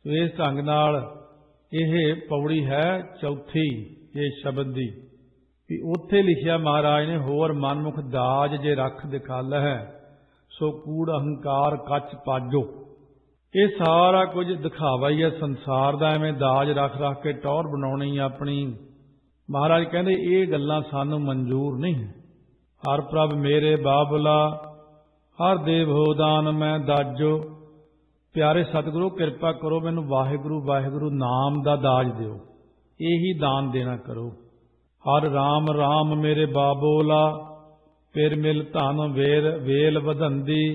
ਇਸ ਢੰਗ ਨਾਲ ਇਹ ਪੌੜੀ ਹੈ ਚੌਥੀ ਇਹ ਸ਼ਬਦ ਦੀ, ਵੀ ਉੱਥੇ ਲਿਖਿਆ ਮਹਾਰਾਜ ਨੇ, ਹੋਰ ਮਨਮੁਖ ਦਾਜ ਜੇ ਰੱਖ ਦਿਖਾਲ ਹੈ, ਸੋ ਕੂੜ ਅਹੰਕਾਰ ਕੱਚ ਪਾਜੋ। ਇਹ ਸਾਰਾ ਕੁਝ ਦਿਖਾਵਾ ਹੀ ਹੈ ਸੰਸਾਰ ਦਾ। ਐਵੇਂ ਦਾਜ ਰੱਖ ਰੱਖ ਕੇ ਟੌਰ ਬਣਾਉਣੀ ਆਪਣੀ। ਮਹਾਰਾਜ ਕਹਿੰਦੇ ਇਹ ਗੱਲਾਂ ਸਾਨੂੰ ਮਨਜ਼ੂਰ ਨਹੀਂ। ਹਰ ਪ੍ਰਭ ਮੇਰੇ ਬਾਬਲਾ, ਹਰ ਦੇਵ ਹੋ ਦਾਨ ਮੈਂ ਦਾਜੋ। प्यारे सतगुरु कृपा करो मैनू वाहिगुरु वाहिगुरु नाम दा दाज दिओ, यही दान देना करो। हर राम राम मेरे बाबोला, फिर मिल धन वेल वधंदी।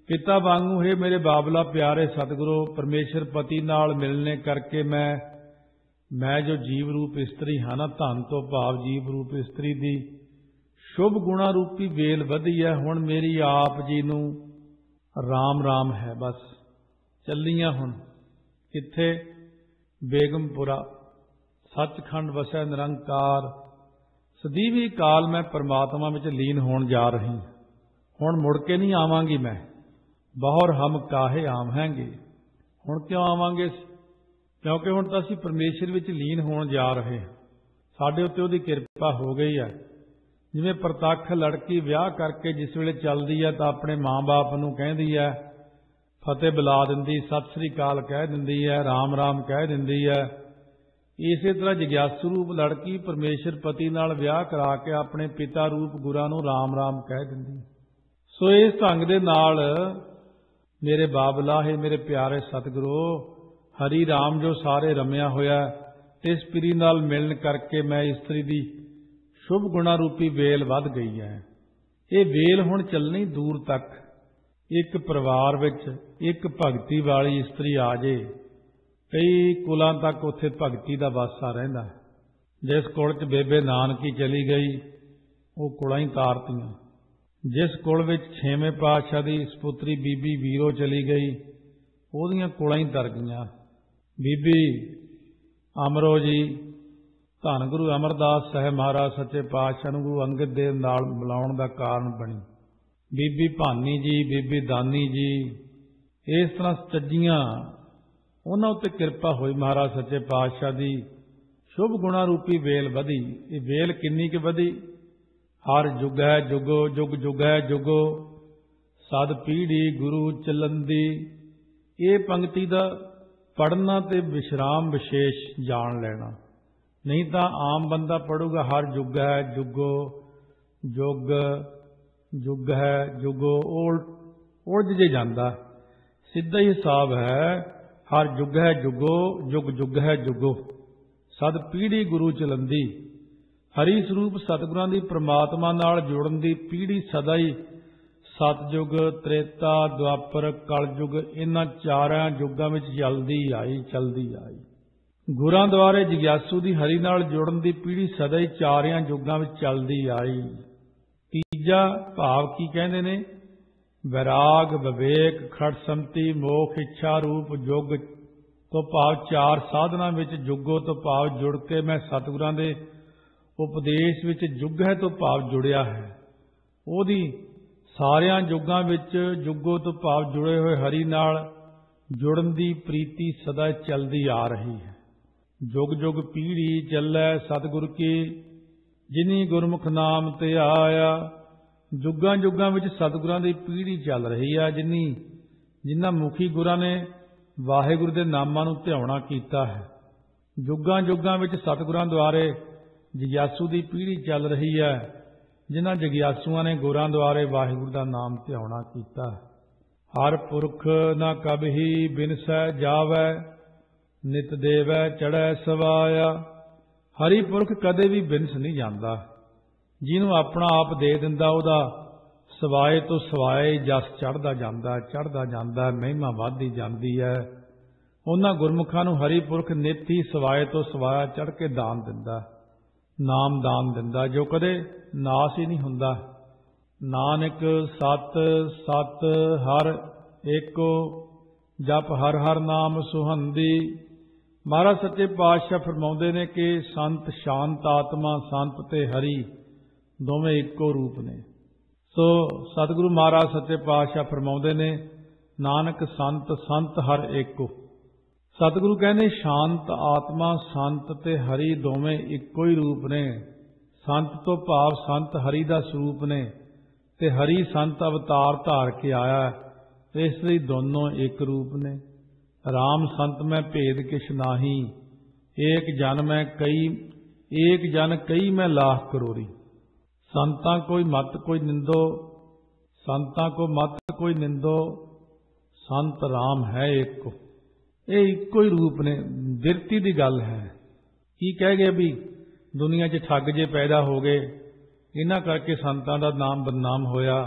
पिता वांगू है मेरे बाबला प्यारे सतगुरु परमेश्वर पति नाल मिलने करके मैं जो जीव रूप इस्त्री हाँ ना, धन तो भाव जीव रूप इस्त्री दी शुभ गुणा रूपी वेल वधी है। हुण मेरी आप जी नू राम राम है। बस ਚੱਲੀਆਂ ਹੁਣ किथे बेगमपुरा सचखंड वसै निरंकार सਦੀवी काल मैं परमात्मा में लीन होण जा रही। हुण मुड़ के नहीं आवांगी मैं, बहुर हम काहे आवांगे। हुण क्यों आवांगे? क्योंकि हुण तां असीं परमेश्वर विच लीन होण जा रहे हां। साडे उत्ते उहदी किरपा हो गई है। जिवें प्रतੱਖ लड़की विआह करके जिस वेले चलदी है तां अपने माँ बाप नूं कहदी है, फतेह बुला दिंदी, सत श्री अकाल कह दिंदी है, राम राम कह दिंदी है। इसे तरह जग्यासु रूप लड़की परमेश्वर पति नाल विआह करा के अपने पिता रूप गुरां नूं राम राम कह दिंदी। सो इस ढंग दे नाल मेरे बाबला है मेरे प्यारे सतगुरु हरि राम जो सारे रमिया होया, तिस पिरी नाल मिलन करके मैं इस्त्री दी शुभ गुणा रूपी वेल वध गई है। ये वेल हुण चलनी दूर तक। एक परिवार विच एक भगती वाली इस्त्री आ जे, कई कुलां तक उत्थे भगती दा वासा रहिंदा है। जिस कुल च बेबे नानकी चली गई वो कुलां ही तारतियां। जिस कुल विच छेवें पातशाह दी सपुत्री बीबी वीरो चली गई ओहदियां कुलां ही तर गईयां। बीबी अमरो जी धन गुरु अमरदास साहिब महाराज सच्चे पातशाह नूं गुरु अंगद देव नाल मिलाउण दा कारण बनी। बीबी भानी जी, बीबी दानी जी, इस तरह चज्जियां उन्हां उत्ते किरपा होई महाराज सच्चे पातशाह दी शुभ गुणा रूपी वेल वधी। ये वेल किन्नी कि वधी? हर जुग है जुगो जुग जुग है जुगो सद पीढ़ी गुरु चलंदी। ये पंक्ति दा पढ़ना ते विश्राम विशेष जान लेना, नहीं तो आम बंदा पढ़ूगा हर जुग है जुगो जुग जुग है जुगो उलझ जे जांदा। सीधा ही हिसाब है हर जुग है जुगो जुग जुग है जुगो सद पीढ़ी गुरु चलंदी। हरि स्वरूप सतगुरां दी परमात्मा नाल जुड़न दी पीढ़ी सदा ही सतयुग त्रेता द्वापर कलयुग इन्हां चारां युगां विच चलदी आई। गुरां द्वारे जग्यासू दी हरि नाल जुड़न दी पीढ़ी सदा ही चारियां युगां विच चलदी आई। तीजा भाव की कहते ने? वैराग विवेक खड़ संमति मोख इच्छा रूप जुग तो भाव चार साधना विच जुगो तो भाव जुड़ के मैं सतगुरां दे उपदेश विच जुग है तो भाव जुड़िया है। ओदी सारियां जुगां विच जुगो तो भाव जुड़े हुए हरि नाल जुड़न दी प्रीति सदा चलदी आ रही है। जुग जुग पीढ़ी चलै सतगुर की जिनी गुरमुख नाम ते आया। जुगां जुगां विच सतगुरां दी पीढ़ी चल रही है जिन्हां मुखी गुरां ने वाहिगुरू दे नामां नूं ध्याउणा कीता है। जुगां जुगां विच सतगुरां द्वारे जग्यासू दी पीढ़ी चल रही है जिन्हां जग्यासूआं ने गुरां द्वारे वाहिगुरू दा नाम ध्याउणा कीता है। हर पुरख ना कबही बिनसै जावै नित देवै चढ़ै सवाया। हरि पुरख कदे भी बिनस नहीं जाता। जिन्हों अपना आप दे दिंदा उहदा सवाए तो सवाए जस चढ़दा जांदा महिमा वधदी जांदी है। उन्हां गुरमुखां नूं हरि पुरख नित ही सवाए तो सवाया चढ़ के दान दिंदा, नाम दान दिंदा जो कदे नाश ही नहीं हुंदा। नानक सत सत हर एको जप हर हर नाम सुहंदी। महाराज सच्चे पातशाह फरमाउंदे ने कि संत शांत आत्मा संत ते हरि दोवें इक्को रूप ने। सो सतगुरु महाराज सच्चे पातशाह फरमाउंदे ने नानक संत संत हर एको। सतगुरु कहने शांत आत्मा संत ते हरि दोवें इक्को ही रूप ने। संत तो भाव संत हरि दा स्वरूप ने ते हरि संत अवतार धार के आया, इसलिए दोनों एक रूप ने। राम संत में भेद किछ नाही, एक जन कई में लाख करोड़ी। संतां कोई मत कोई निंदो, संतां को मत कोई निंदो, संत राम है एक। ये इक्को ही रूप ने, बिरती की गल है। की कह गए भी दुनिया 'च ठग जे पैदा हो गए, इन्हां करके संतां दा नाम बदनाम होया।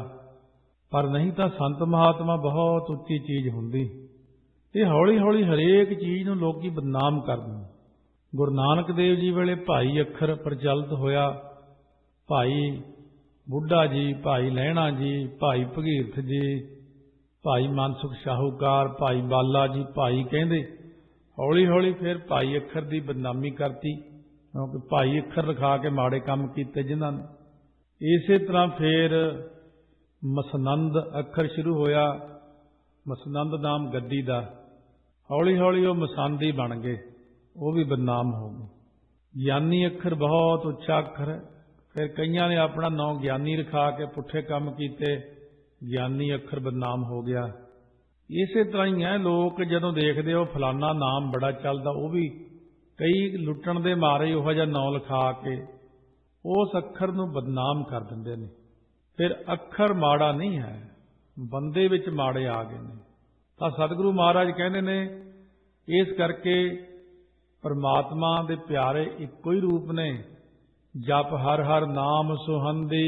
पर नहीं तो संत महात्मा बहुत उच्ची चीज़ हुंदी। ये हौली हौली हरेक चीज़ नूं लोकी बदनाम कर दिंदे। गुरु नानक देव जी वेले भाई अखर प्रचलित होया। भाई बुढ़ा जी, भाई लहणा जी, भाई भगीरथ जी, भाई मानसुख शाहूकार, भाई बाला जी, भाई कहंदे। हौली हौली फिर भाई अखर की बदनामी करती, क्योंकि भाई अखर लिखा के माड़े काम किए जिन्हां ने। इसे तरह फिर मसनंद अखर शुरू होया। मसनंद नाम गद्दी का। हौली हौली वो मसंद ही बन गए, वो भी बदनाम हो गए। ज्ञानी अखर बहुत उच्चा अखर है। फिर कईयां ने अपना नाम ज्ञानी रखा के पुठे काम किए, ज्ञानी अखर बदनाम हो गया। इसे तरह ही है, लोग जदों देखते हो फलाना नाम बड़ा चलता, वो भी कई लुट्टण दे मारे उहो जिहा नाम लिखा के उस अखर नूं बदनाम कर दिंदे ने। फिर अखर माड़ा नहीं है, बंदे विच माड़े आ गए ने। तो सतगुरु महाराज कहते ने, इस करके परमात्मा दे प्यारे इक्को ही रूप ने। जप हर हर नाम सुहंदी,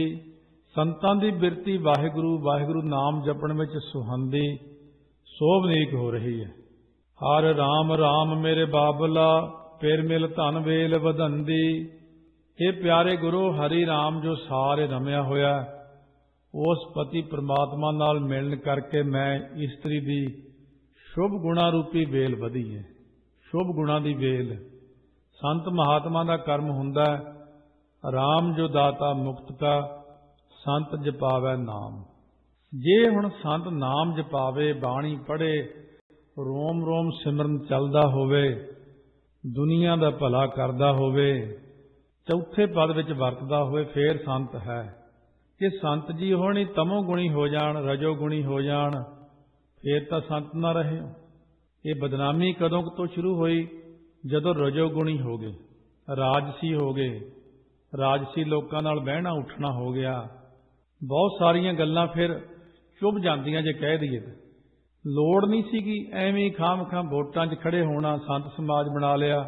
संतां दी बिरती वाहिगुरु वाहिगुरु नाम जपण विच सुहंदी सोभ नीक हो रही है। हर राम राम मेरे बाबला, फिर मिल धन वेल वधंदी। हे प्यारे गुरु, हरि राम जो सारे रमया होया, उस पति परमात्मा नाल मिलन करके मैं इस्त्री दी शुभ गुणा रूपी वेल वधी है। शुभ गुणा दी वेल संत महात्मा का कर्म हुंदा है। राम जो दाता मुक्त का, संत जपावै नाम। जे हुण संत नाम जपावे, बाणी पढ़े, रोम रोम सिमरन चलदा होवे, दुनिया दा भला करदा होवे, चौथे पद विच वरतदा होवे, फिर संत है। जे संत जी होण ही तमो गुणी हो जाण, रजो गुणी हो जाण, फिर तां संत ना रहे। ये बदनामी कदों तो शुरू हुई? जदों रजो गुणी हो गए, राजसी हो गए, राजसी लोकां नाल बहना उठना हो गया। बहुत सारियां गल्लां फिर चुभ जांदियां जे कह दईए। लोड़ नहीं सी कि एवें खाम खां वोटां 'च खड़े होना, संत समाज बना लिया,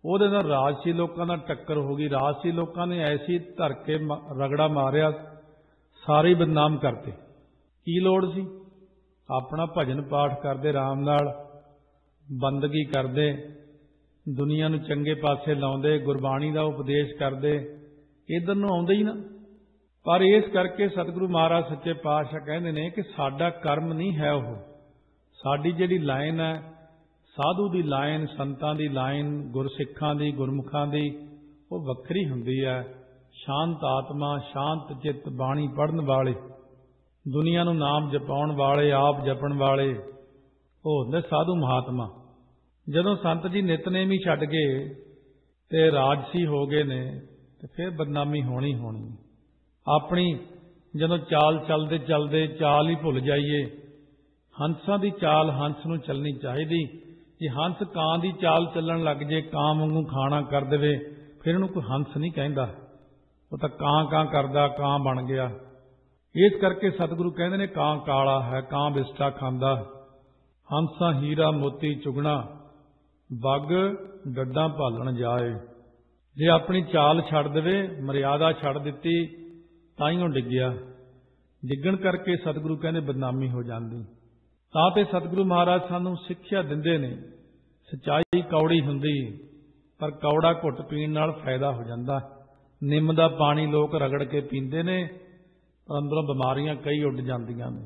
ਉਹਦੇ ਨਾਲ ਰਾਜਸੀ ਲੋਕਾਂ ਨਾਲ टक्कर हो गई। राजसी लोगों ने ऐसी धर के रगड़ा मारिया, सारे बदनाम करते। की लोड़ सी? अपना भजन पाठ करते, राम नाल बंदगी करते, दुनिया नूं चंगे पासे लाउंदे, गुरबाणी का उपदेश करते, इधर नूं आउंदे ही ना। पर इस करके सतगुरु महाराज सच्चे पातशाह कहते ने कि साडा कर्म नहीं है, वो साडी जिहड़ी लाइन है, साधु की लाइन, संतां की लाइन, गुरसिखां की, गुरमुखां की, वो वक्री हुंदी है। शांत आत्मा, शांत चित्त, बाणी पढ़न वाले, दुनिया नूं नाम जपाउण वाले, आप जपण वाले, वो हुंदे साधु महात्मा। जदों संत जी नितनेम ही छड्ड गए ते राजसी हो गए ने, ते फिर बदनामी होनी होनी। अपनी जदों चाल चलदे चलदे चाल ही भुल जाइए। हंसां दी चाल हंस नूं चलनी चाहिदी। जे हंस कां दी चाल चलण लग जे, कां वांगू खाना कर देवे, फिर उहनूं कोई हंस नहीं कहंदा, वो तां कां कां करदा, कां बन गया। इस करके सतगुरु कहंदे ने, कां काला है, कां बिस्टा खांदा, हंसा हीरा मोती चुगना, बग डड्डां भालण जाए। जे अपनी चाल छड्ड देवे, मर्यादा छड्ड दित्ती, ताईयों डिग्गिया। डिग्गण करके सतगुरु कहंदे बदनामी हो जांदी। तां ते सतगुरु महाराज सानू सिक्ख्या दिंदे ने, सच्चाई कौड़ी हुंदी, पर कौड़ा घुट पीण नाल फायदा हो जांदा। निम दा पानी लोग रगड़ के पींदे ने, अंदरों बीमारियां कई उड़ जांदियां ने।